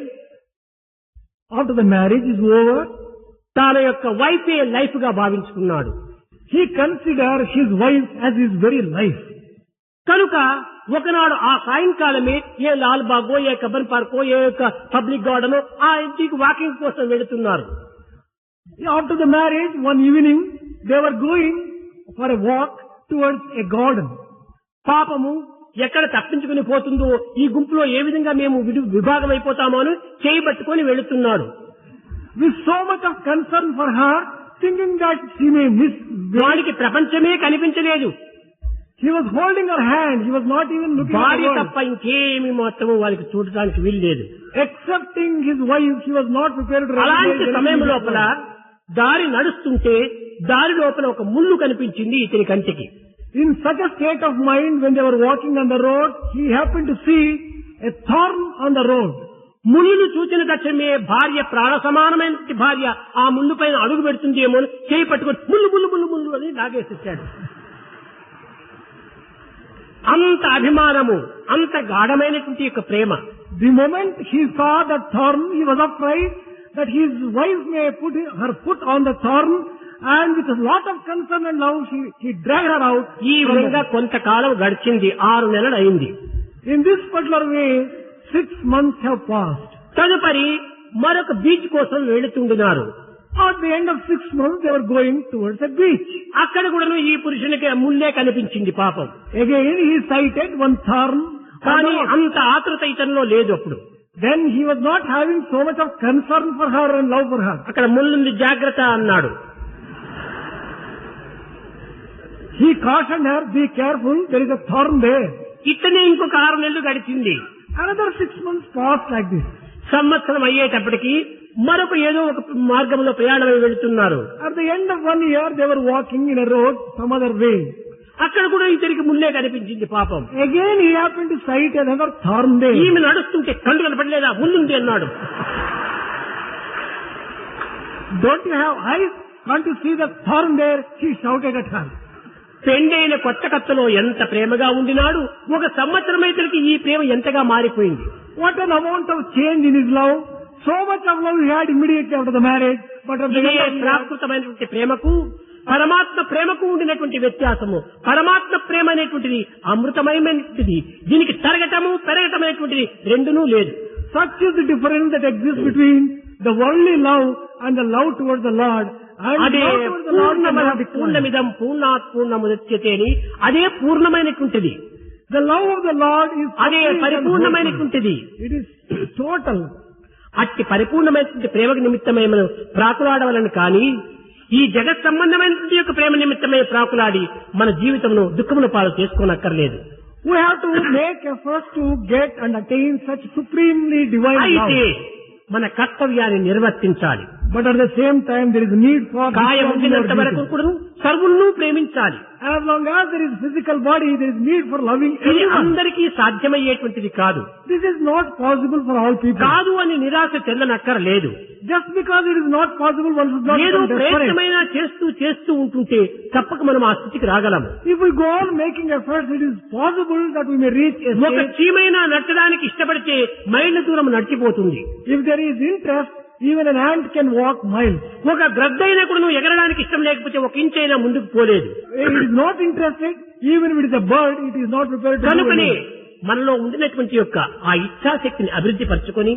After the marriage is over, తన యొక్క వైఫే లైఫ్ గా భావించుకున్నాడు. he considered his wife as his very life. కనుక ఒకనాడు ఆ సాయంకాలమే ఏ లాల్ బాగో ఏ కబ్బన్ పార్కో ఏ యొక్క పబ్లిక్ గార్డెన్ ఆ ఇంటికి వాకింగ్ కోసం వెళుతున్నారు. After the marriage, one evening, they were going for a walk towards a garden. పాపము ఎక్కడ తప్పించుకుని పోతుందో ఈ గుంపులో ఏ విధంగా మేము విభాగం అయిపోతామో అని చేయబట్టుకొని వెళుతున్నాడు. With so much of concern for her, thinking that she may miss. వాడికి ప్రపంచమే కనిపించలేదు. He was holding her hand. He was not even looking at భార్య her. తప్ప ఇంకేమి మాత్రము వారికి చూడటానికి వీల్లేదు. Excepting his wife, he was not prepared to అలాంటి recognize సమయం anything లోపల else. దారి నడుస్తుంటే దారి లోపల ఒక ముళ్ళు కనిపించింది ఇతని కంటికి. In such a state of mind, when they were walking on the road, he happened to see a thorn on the road. ముళ్ళును చూచిన తక్షణమే భార్య ప్రాణ సమానమైన భార్య ఆ ముళ్ళు పైన అడుగు పెడుతుంది ఏమో అని చేయి పట్టుకొని ముళ్ళు ముళ్ళు ముళ్ళు ముళ్ళు అని లాగేసేసాడు. అంత అభిమానము, అంత గాఢమైనటువంటి యొక్క ప్రేమ. The moment he saw the thorn, he was afraid that his wife may put her foot on the thorn, and with a lot of concern and love, he dragged her out. ఈ విధంగా కొంతకాలం గడిచింది. 6 నెలలు అయింది. In this particular way, 6 months have passed. తదుపరి మరొక beach కోసం వెళుతుండినారు. At the end of 6 months, they were going towards a beach. అక్కడ కూడా ఈ పురుషునికి ముల్లే కనిపించింది పాపం. Again, he sighted one thorn. కానీ అంత ఆతృత ఇతనిలో లేదు. అప్పుడు then he was not having so much of concern for her and love for her. అక్కడ ముల్లుంది జాగ్రత్త అన్నాడు. He cautioned her, be careful, there is a thorn there. ఇతనే ఇంకొక 6 నెలలు గడిచింది. Another 6 months passed like this. సంవత్సరం అయ్యేటప్పటికి మరొక ఏదో ఒక మార్గంలో ప్రయాణమై వెళుతున్నారు. At the end of 1 year, they were walking in a road some other way. అక్కడ కూడా ఇతనికి ముల్లే కనిపించింది పాపం. Again he happened to sight another thorn there. ఈమె నడుస్తుంటే కళ్ళు కనపడలేదా, ముల్లుంది అన్నాడు. Don't you have eyes? Can't you see the thorn there? He shouted at her. పెండైన కొత్త కత్తలో ఎంత ప్రేమగా ఉండినాడు. 1 సంవత్సరం ఇతనికి ఈ ప్రేమ ఎంతగా మారిపోయింది. What an amount of change in his love. So much of love he had immediately after the marriage. But at the ఇదే end of the year, ప్రాకృతమైనటువంటి ప్రేమకు పరమాత్మ ప్రేమకు ఉండినటువంటి వ్యత్యాసము. పరమాత్మ ప్రేమ అనేటువంటిది అమృతమయమైనటువంటిది. దీనికి తరగటము పెరగటమైనటువంటిది రెండునూ లేదు. such is the difference that exists between the worldly love and the love towards the Lord. And అదే love towards the Lord cannot be declined. పూర్ణమిదం పూర్ణాత్ పూర్ణముదచ్యతే అని అదే పూర్ణమైనటువంటిది. The love of the Lord is అదే complete and పరిపూర్ణమైనటువంటిది. wholesome. It is total. అట్టి పరిపూర్ణమైనటువంటి ప్రేమకు నిమిత్తమై మనం ప్రాకులాడవలను కానీ ఈ జగత్ సంబంధమైనటువంటి యొక్క ప్రేమ నిమిత్తమై ప్రాకులాడి మన జీవితంలో దుఃఖమును పాలు చేసుకోనక్కర్లేదు. We have to make efforts to get and attain such supremely divine అయితే love. మన కర్తవ్యాన్ని నిర్వర్తించాలి. But at the same time, there is need for కాయం discharging ఉండినంత our వరకు duty. కూడా సర్వులను ప్రేమించాలి. As long as there is physical body, there is need for loving ఇది everyone. అందరికీ సాధ్యమయ్యేటువంటిది కాదు. This is not possible for all people. కాదు అని నిరాశ చెందనక్కర్లేదు. Just because it is not possible, one should not ఏదో become desperate. ప్రయత్నమైనా చేస్తూ ఉంటుంటే తప్పక మనం ఆ స్థితికి రాగలము. If we go on making efforts, it is possible that we may reach a ఒక state. చీమైనా నడచడానికి ఇష్టపడితే మైళ్ళ దూరం నడిచిపోతుంది. If there is interest, even an ant can walk miles. ఒక గ్రద్దైనా కూడా నువ్వు ఎగరడానికి ఇష్టం లేకపోతే 1 ఇంచ్ అయినా ముందుకు పోలేదు. It is not interested, even if it is a bird, it is not prepared to do కనుకనే anything. మనలో ఉండినటువంటి యొక్క ఆ ఇచ్ఛాశక్తిని అభివృద్ధి పరచుకొని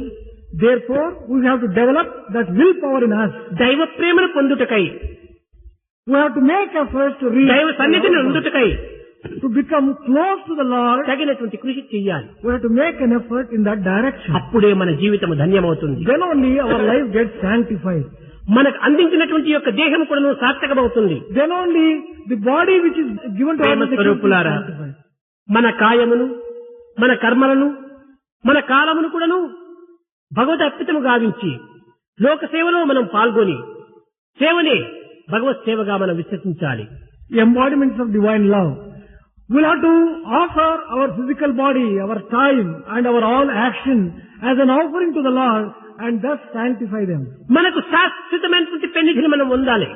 Therefore, we have to develop that willpower in us. దైవ ప్రేమను పొందుటకై, We have to make efforts to reach దైవ the సన్నిధిని Lord. అందుటకై To become close to the Lord, తగినటువంటి కృషి చెయ్యాలి. we have to make an effort in that direction. అప్పుడే మన జీవితం ధన్యమవుతుంది. Then only our life gets sanctified. మనకు అందించినటువంటి యొక్క దేహం కూడా సార్థకమవుతుంది. Then only the body which is given to us Prema is స్వరూపులారా, sanctified. మన కాయమును, మన కర్మలను, మన కాలమును కూడాను భగవద్ అర్పితము గావించి లోక సేవలో మనం పాల్గొని సేవనే భగవత్ సేవగా మనం విశ్వసించాలి. Embodiments of divine love. We'll have to offer our physical body, our time and our all action as an offering to the Lord and thus sanctify them. మనకు శాశ్వతమైనటువంటి పెన్నిధిని మనం పొందాలి.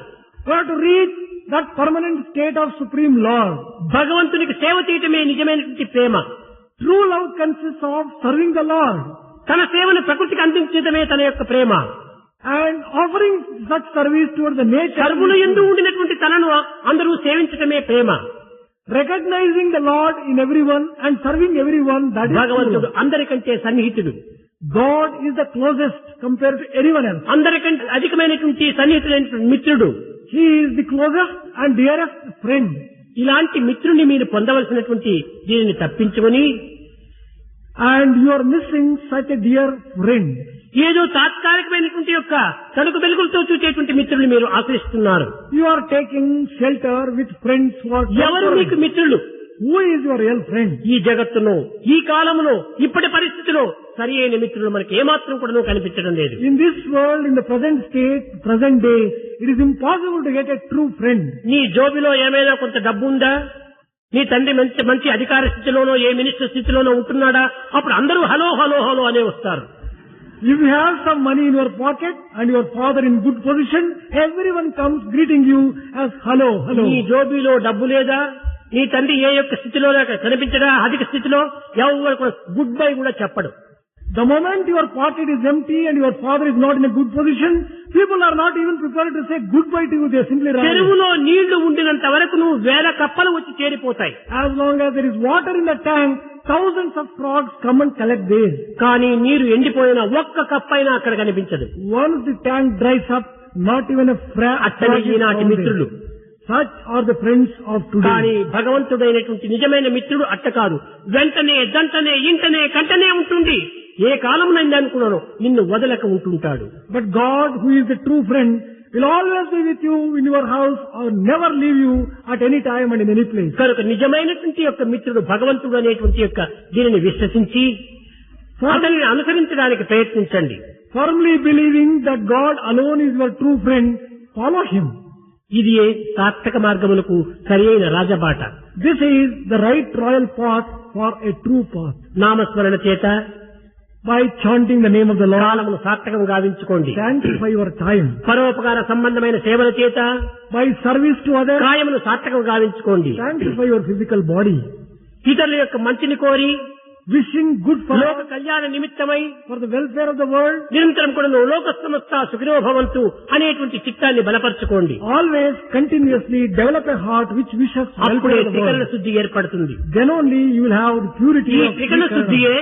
We have to reach that permanent state of supreme Lord. భగవంతునికి సేవ చేయటమే నిజమైనటువంటి ప్రేమ. True love consists of serving the Lord తన సేవను ప్రకృతికి అందించడమే తన యొక్క ప్రేమ. and offering such service towards the nature. సర్వుల యందు ఉండినటువంటి తనను అందరూ సేవించటమే ప్రేమ. Recognizing the Lord in everyone and serving everyone, that is భగవంతుడు true. అందరికంటే సన్నిహితుడు. God is the closest compared to anyone else. అందరికంటే అధికమైనటువంటి సన్నిహితుడైనటువంటి మిత్రుడు. He is the closest and dearest friend. ఇలాంటి మిత్రుని మీరు పొందవలసినటువంటి దీనిని తప్పించుకొని And you are missing such a dear friend. ఏదో తాత్కాలికమైనటువంటి యొక్క తలుకు వెలుగులతో చూచేటువంటి మిత్రులు మీరు ఆశ్రయిస్తున్నారు. You are taking shelter with friends who are ఎవరు మీకు temporary. మిత్రులు? Who is your real friend? ఈ జగత్తులో, ఈ కాలములో, ఇప్పటి పరిస్థితిలో సరి అయిన మిత్రులు మనకి ఏమాత్రం కూడా కనిపించడం లేదు. In this world, in the present state, present day, it is impossible to get a true friend. నీ జోబిలో ఏమైనా కొంత డబ్బు ఉందా? నీ తండ్రి మంచి అధికార స్థితిలోనో ఏ మినిస్టర్ స్థితిలోనో ఉంటున్నాడా? అప్పుడు అందరూ హలో హలో హలో అనే వస్తారు. If you have some money in your pocket and your father in good position, everyone comes greeting you as hello, hello. నీ జోబీలో డబ్బు లేదా, నీ తండ్రి ఏ యొక్క స్థితిలో కనిపించడా, అధిక స్థితిలో ఎవరు కూడా గుడ్ బై కూడా చెప్పడు. The moment your pocket is empty and your father is not in a good position, people are not even prepared to say goodbye to you. They simply run away. చెరువులో నీళ్లు ఉండినంత వరకు నువ్వు వేల కప్పలు వచ్చి చేరిపోతాయి. As long as there is water in the tank, thousands of frogs come and collect there. కానీ నీరు ఎండిపోయిన ఒక్క కప్పైనా అక్కడ కనిపించదు. Once the tank dries up, not even a frog అట్టనే is ఈనాటి found మిత్రులు. there. Such are the friends of కానీ today. భగవంతుడైనటువంటి నిజమైన మిత్రుడు అట్ట కాదు. వెంటనే దంటనే ఇంటనే కంటనే ఉంటుంది. ఏ కాలమునైంది అనుకున్నాను నిన్ను వదలక ఉంటుంటాడు. But God, who is the true friend, will always be with you in your house or never leave you at any time and in any place. కనుక నిజమైనటువంటి యొక్క మిత్రుడు భగవంతుడు అనేటువంటి యొక్క దీనిని విశ్వసించి అతనిని అనుసరించడానికి ప్రయత్నించండి. Firmly believing that God alone is your true friend, follow Him. ఇది సార్థక మార్గములకు సరియైన రాజబాట. This is the right royal path for a true path. నామస్మరణ చేత By chanting the name of the Lord, కాలమును సార్థకం గావించుకోండి. sanctify your time. పరోపకార సంబంధమైన సేవల చేత By service to others, కాయమును సార్థకం గావించుకోండి. sanctify your physical body. ఇతరుల యొక్క మంచిని కోరి Wishing good for లోక కళ్యాణ నిమిత్తమై for the welfare of the world, నిరంతరం కూడా నువ్వు లోక సమస్త సుఖినో భవంతు అనేటువంటి చిత్తాన్ని బలపరచుకోండి. always continuously develop a heart which wishes అప్పుడే welfare of the త్రికరణ world. శుద్ధి ఏర్పడుతుంది. Then only you will have the purity ఈ of త్రికరణ Trikarana. శుద్ధియే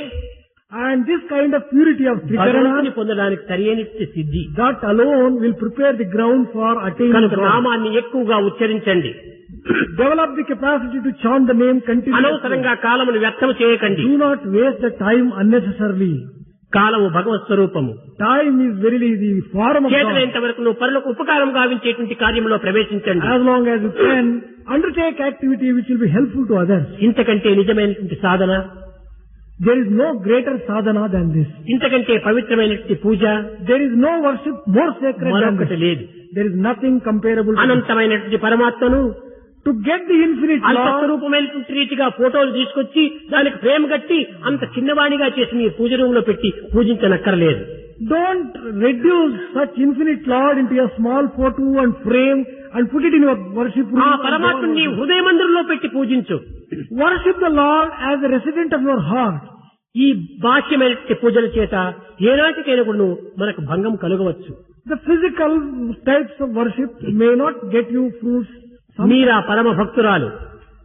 And this kind of purity of భగవంతుని Trikarana, పొందడానికి సరియైన సిద్ధి. that alone will prepare the ground for attaining కనుక God. నామాన్ని ఎక్కువగా ఉచ్చరించండి. Develop the capacity to chant the name continuously. అనవసరంగా కాలమును వ్యర్థం చేయకండి. Do not waste the time unnecessarily. కాలము భగవత్ స్వరూపము. Time is verily the form of God. చేతనైనంత వరకు నువ్వు పరులకు ఉపకారం గావించేటువంటి కార్యంలో ప్రవేశించండి. As long as you can undertake activity which will be helpful to others. ఇంతకంటే నిజమైనటువంటి సాధన, There is no greater sadhana than this. ఇంతకంటే పవిత్రమైనటువంటి పూజ There is no worship more sacred than మరొకటి this. లేదు. There is nothing comparable to this. అనంతమైనటువంటి పరమాత్మను To get the infinite Lord, అల్పస్వరూపమైనటువంటి రీతిగా ఫోటోలు తీసుకొచ్చి దానికి ఫ్రేమ్ కట్టి అంత చిన్నవాణిగా చేసి మీ పూజ రూమ్ లో పెట్టి పూజించనక్కర్లేదు. don't reduce such infinite Lord into a small photo and frame and put it in your worship room. ఆ పరమాత్మని హృదయ మందిరంలో పెట్టి పూజించు. Worship the Lord as a resident of your heart. ఈ బాహ్యమైనటువంటి పూజల చేత ఏనాటికైనా కూడా మనకు భంగం కలగవచ్చు. The physical types of worship may not get you fruits. మీరా పరమ భక్తురాలు.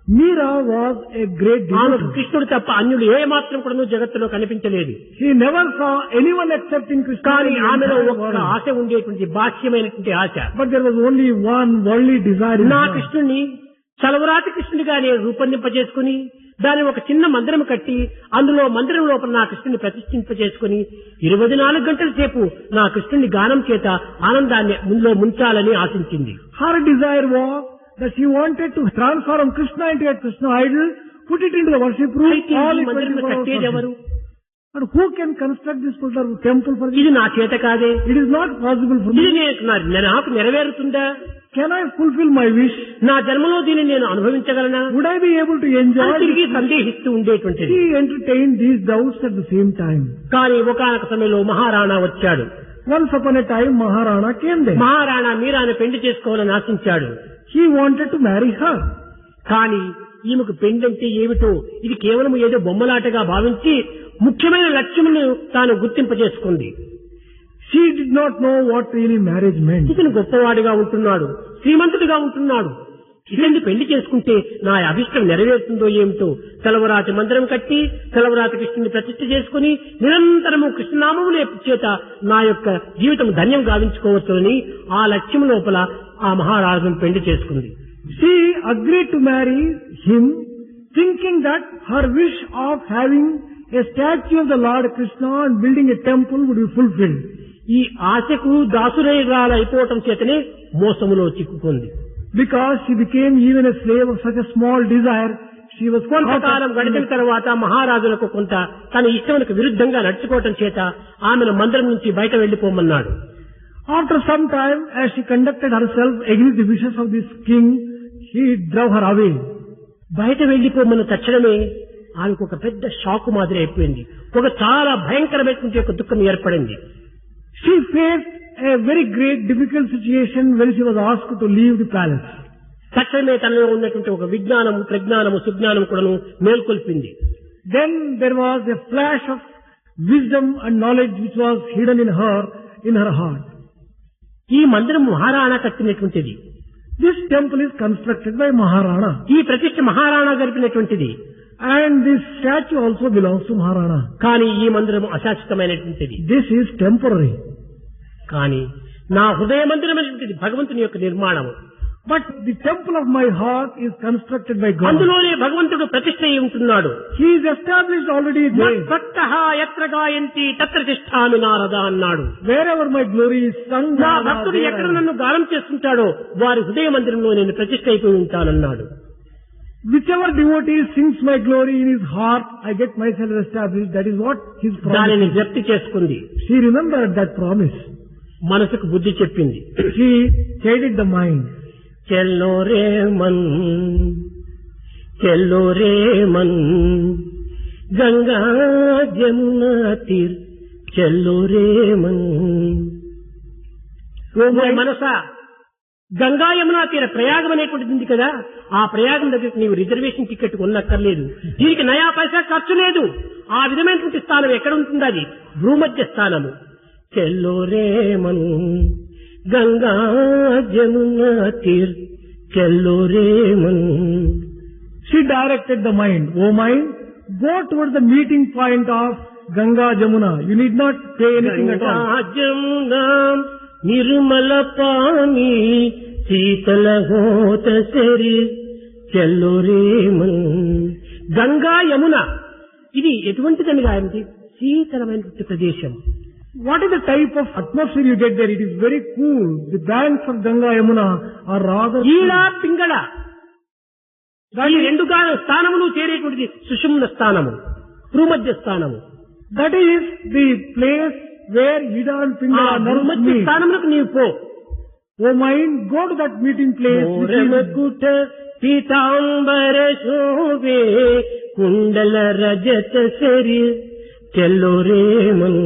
Meera was a great ఆమెకు devotee. కృష్ణుడు తప్ప అన్యులు ఏ మాత్రం కూడా జగత్తులో కనిపించలేదు. She never saw anyone excepting Krishna. కానీ in the ఆమెలో entire ఒక్క world. ఆశ ఉండేటువంటి బాహ్యమైనటువంటి ఆశ. But there was only one worldly desire in నా her. కృష్ణుడిని చలవరాతి కృష్ణుడిగా నేను రూపొందింపజేసుకుని దాని ఒక చిన్న మందిరం కట్టి అందులో మందిరం లోపల నా కృష్ణుని ప్రతిష్ఠింపజేసుకుని 24 గంటల సేపు నా కృష్ణుని గానం చేత ఆనందాన్ని ముందులో ముంచాలని ఆశించింది. Her desire was that she wanted to transform Krishna into a Krishna idol, put it into the worship room, అయితే all ఈ in మందిరం 24 hours కట్టేది ఎవరు? worship. And who can construct this temple for this? ఇది నా చేత కాదే. It is not possible for ఇది me. నాకు నెరవేరుతుందా? Can I fulfill my wish? నా జన్మలో దీనిని నేను అనుభవించగలనా? Would I be able to enjoy అని తిరిగి this? సందేహిస్తూ ఉండేటువంటిది. She entertained these doubts at the same time. కానీ ఒకానొక సమయంలో మహారాణా వచ్చాడు. Once upon a time, Maharana came there. Maharana మీరాను పెళ్లి చేసుకోవాలని ఆశించాడు. He wanted to marry her. కానీ ఈమెకు పెండంటే ఏమిటో ఇది కేవలం ఏదో బొమ్మలాటగా భావించి ముఖ్యమైన లక్ష్యమును తాను గుర్తింపజేసుకుంది. She did not know what really marriage meant. ఇతను గొప్పవాడిగా ఉంటున్నాడు, శ్రీమంతుడిగా ఉంటున్నాడు, ఇతన్ని పెళ్లి చేసుకుంటే నా అభిష్టం నెరవేరుతుందో ఏమిటో తెలవరాతి మందిరం కట్టి తెలవరాతి కృష్ణుని ప్రతిష్ఠ చేసుకుని నిరంతరము కృష్ణనామములే చేత నా యొక్క జీవితం ధన్యం గావించుకోవచ్చునని ఆ లక్ష్యం లోపల ఆ మహారాజును పెళ్లి చేసుకుంది. She agreed to marry him, thinking that her wish of having a statue of the Lord Krishna and building a temple would be fulfilled. ఈ ఆశకు దాసురైపోవటం చేతనే మోసములో చిక్కుకుంది. Because she became even a slave of such a small desire, she was కొంతకాలం గడిచిన తర్వాత మహారాజులకు కొంత తన ఇష్టములకు విరుద్ధంగా నడుచుకోవటం చేత ఆమెను మందిరం నుంచి బయట వెళ్లిపోమన్నాడు. After some time, as she conducted herself against the wishes of this king, he drove her away. బయట వెళ్లిపోమన్న తక్షణమే ఆమెకు ఒక పెద్ద షాకు మాదిరి అయిపోయింది. ఒక చాలా భయంకరమైనటువంటి ఒక దుఃఖం ఏర్పడింది. She faced a very great difficult situation when she was asked to leave the palace. తక్షణమే తనలో ఉన్నటువంటి ఒక విజ్ఞానము, ప్రజ్ఞానము, సుజ్ఞానము కూడాను మేల్కొల్పింది. Then there was a flash of wisdom and knowledge which was hidden in her heart. ఈ మందిరం Maharana కట్టినటువంటిది. This temple is constructed by Maharana. ఈ ప్రతిష్ఠ Maharana జరిపినటువంటిది. And this statue also belongs to Maharana. కానీ ఈ మందిరం అశాశ్వతమైనటువంటిది. This is temporary. కానీ నా హృదయ మందిరమైనటువంటిది భగవంతుని యొక్క నిర్మాణము. But the temple of my heart is constructed by God. అందులోనే భగవంతుడు ప్రతిష్ఠ అయి ఉంటున్నాడు. He is established already there. భక్తః యత్ర గాయంతి తత్ర తిష్ఠామి నారద అన్నాడు. Wherever my glory is sung, నా భక్తుడు ఎక్కడ నన్ను గానం చేస్తుంటాడో వారి హృదయ మందిరంలో నేను ప్రతిష్ఠ అయిపోయి ఉంటానన్నాడు. Whichever devotee sings my glory in his heart, I get myself established. That is what his దానిని promise. జప్తి చేసుకుంది. She remembered that promise. మనసుకు బుద్ధి చెప్పింది. She guided the mind. చెల్లో రే మన్, చెల్లో రే మన్, గంగా జమునా తీర్ చెల్లో రే మన్. ఓ మనసా, గంగా యమునా తీర ప్రయాగం అనేటువంటిది ఉంది కదా, ఆ ప్రయాగం దగ్గరికి నీవు రిజర్వేషన్ టికెట్ కొనక్కర్లేదు. దీనికి నయా పైసా ఖర్చు లేదు. ఆ విధమైనటువంటి స్థానం ఎక్కడ ఉంటుంది? అది భూమధ్య స్థానము. చెల్లో రే మన్, గంగా జమునా తీర్ చెల్లో రే Mann. She directed the mind. O mind, go towards the meeting point of Ganga Jamuna. You need not pay anything at all. Ganga Jamuna Nirmala పాని శీతల హోత శరీర్ చెల్లో రే మన్. గంగా యమున ఇది ఎటువంటిదని గాయంతి? శీతలమైనటువంటి ప్రదేశం. What is the type of atmosphere you get there? It is very cool. The banks of Ganga Yamuna are rather ఈడ పింగళ ఈ రెండు స్థానములు చేరేటువంటిది సుషుమ్న స్థానము, భూమధ్య స్థానము. That is the place where Ida and ఆ Pingala nerves భూమధ్య meet. స్థానములకు నీవు పో. O mind, go to that meeting place. which is- మోరమకుట Pitambara శోభే కుండల రజత శరీర్ చెల్లో రే మన్.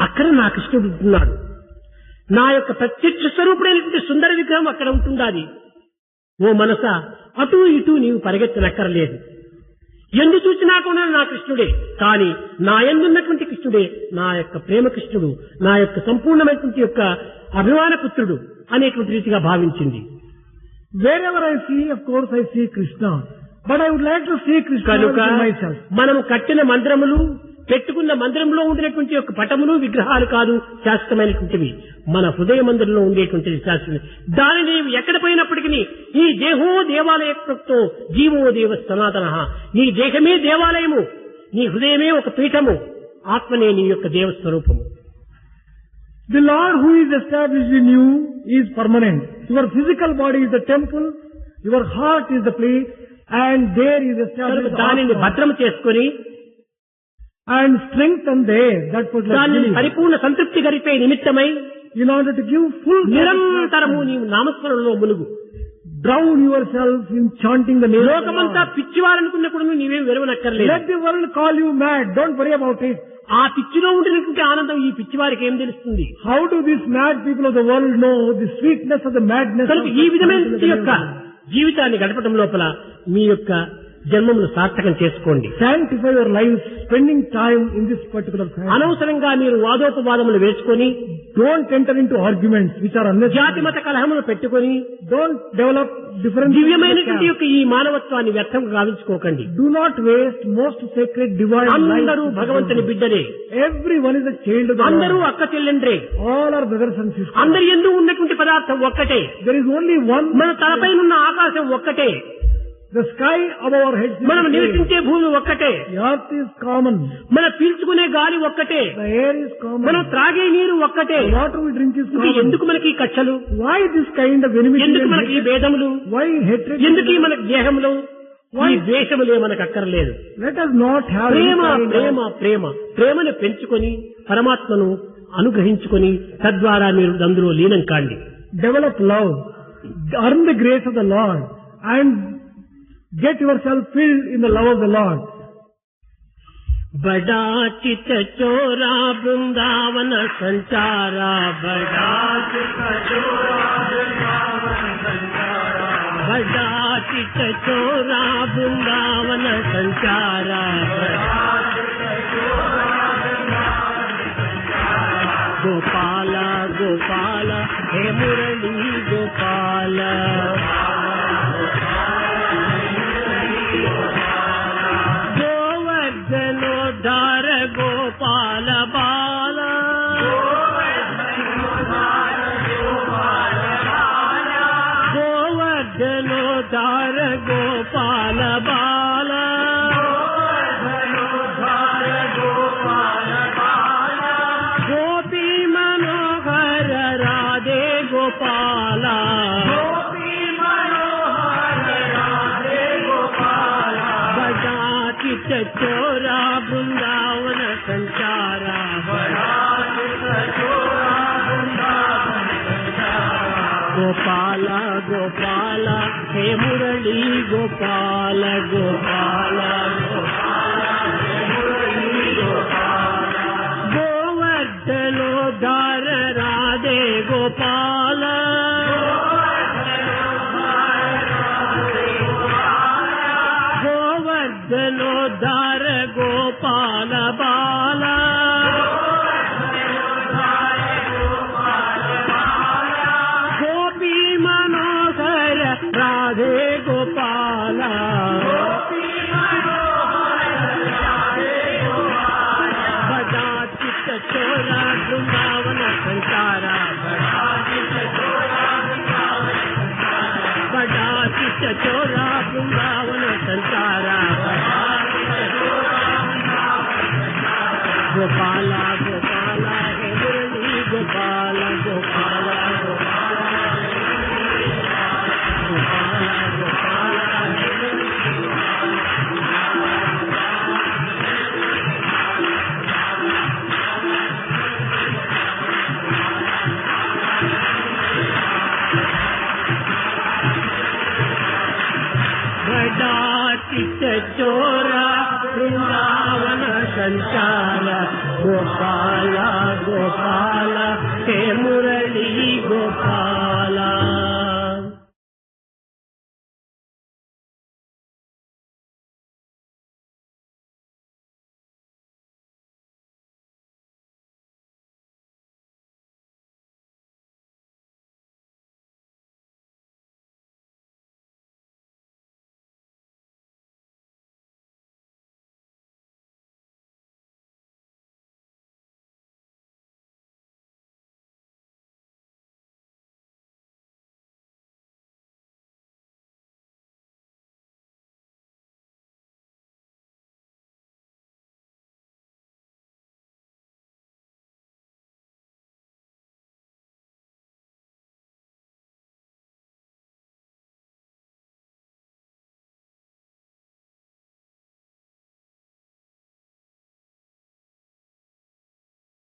అక్కడ నా కృష్ణుడు ఉంటున్నాడు. నా యొక్క ప్రత్యక్ష స్వరూపుడైనటువంటి సుందర విగ్రహం అక్కడ ఉంటుండాలి. ఓ మనసా, అటు ఇటు నీవు పరిగెత్తనక్కర్లేదు. ఎందు చూసినా కూడా నా కృష్ణుడే. కానీ నా ఎందున్నటువంటి కృష్ణుడే నా యొక్క ప్రేమ కృష్ణుడు, నా యొక్క సంపూర్ణమైనటువంటి యొక్క అభిమాన పుత్రుడు అనేటువంటి రీతిగా భావించింది. Wherever I see, of course, I see Krishna. But I would like to see Krishna కనుక within myself. మనము కట్టిన మందిరములు, పెట్టుకున్న మందిరంలో ఉండినటువంటి యొక్క పటములు, విగ్రహాలు కాదు శాశ్వతమైనటువంటివి. మన హృదయ మందిరంలో ఉండేటువంటిది శాశ్వతం. దానిని ఎక్కడ పోయినప్పటికీ ఈ దేహో దేవాలయ ప్రక్తో జీవో దేవ సనాతన. నీ దేహమే దేవాలయము, నీ హృదయమే ఒక పీఠము, ఆత్మనే నీ యొక్క దేవస్వరూపము. The Lord who is established in you is permanent. Your physical body is the temple, your heart is the place, and there is established దానిని the భద్రం చేసుకుని and strengthen there that particular దానిని belief. పరిపూర్ణ సంతృప్తి గరిపే నిమిత్తమై In order to give full నిరంతరము నీవు నామస్మరణలో Mulugu. drown yourself in chanting the name of the లోకమంతా Lord. పిచ్చివారనుకున్నప్పుడు నీవేం విరవనక్కర్లేదు. Let the world call you mad. Don't worry about it. ఆ పిచ్చిలో ఉండినటువంటి ఆనందం ఈ పిచ్చివారికి ఏం తెలుస్తుంది? How do these mad people of the world know the sweetness of the madness? కనుక ఈ విధమైన యొక్క జీవితాన్ని గడపడం లోపల మీ యొక్క జన్మమును సార్థకం చేసుకోండి. Sanctify your lives, spending time in this particular fashion. అనవసరంగా మీరు వాదోపవాదములు వేసుకొని, Don't enter into arguments which are జాతి unnecessary. మత కలహములు పెట్టుకొని, Don't develop different. దివ్యమైనటువంటి యొక్క ఈ మానవత్వాన్ని వ్యర్థం గావించుకోకండి. Do not waste most sacred divine అందరూ life. భగవంతుని బిడ్డలే, Everyone is a child of the అందరూ Lord. అక్క చెల్లెండ్రే, All are brothers and sisters. అందరి యందు ఉన్నటువంటి పదార్థం ఒక్కటే. There is only one. మన తలపైనున్న ఆకాశం ఒక్కటే, The sky above our heads is మనం the same. నివసించే భూమి ఒక్కటే, The earth is common. మనం పీల్చుకునే గాలి ఒక్కటే, The air is common. మనం త్రాగే నీరు ఒక్కటే. The water we drink is ఇది common. ఎందుకు మనకి ఈ కక్షలు? Why this kind of enmity ఎందుకు and మనకి ఈ hatred? భేదములు? Why hatred? ఎందుకు ఈ మనకి దేహములు? ఈ ద్వేషములే మనకు అక్కర్లేదు. Let us not have any Prema kind of- ప్రేమ ప్రేమ ప్రేమను పెంచుకొని పరమాత్మను అనుగ్రహించుకొని తద్వారా మీరు అందులో లీనం కాండి. develop love, earn the grace of the Lord, and get yourself filled in the love of the Lord. बड़ा चित चोरा वृंदावन संचारा, बड़ा चित चोरा वृंदावन संचारा, बड़ा चित चोरा वृंदावन संचारा, गोपाला गोपाला हे मुरली गोपाला, गोवर्धनोद्धार गोपाल बाला, गोवर्धनोद्धार गोपाल बाला, गोपी मनोहर राधे गोपाला, गोपी मनोहर राधे गोपाला, बड़ा चित चोरा वृंदावन संचारा, बड़ा चित चोरा वृंदावन संचारा, गोपाला गोपाला हे मुरली गोपाल, गोपाला गोपाला हे मुरली गोपाल, गोवर्धनोद्धार राधे गोपाल, गोवर्धनोद्धार गोपाल बाला, गोपी मनोहर राधे गोपाला, बड़ा चित चोरा वृंदावन संचारा, बड़ा चित चोरा वृंदावन संचारा, गोपाला गोपाला हे मुरली गोपाल, गोपाला गोपाला गोपाला गोपाला हे मुरली बड़ा चित चोरा वृंदावन संचारा, गोपाला गोपाला हे मुरली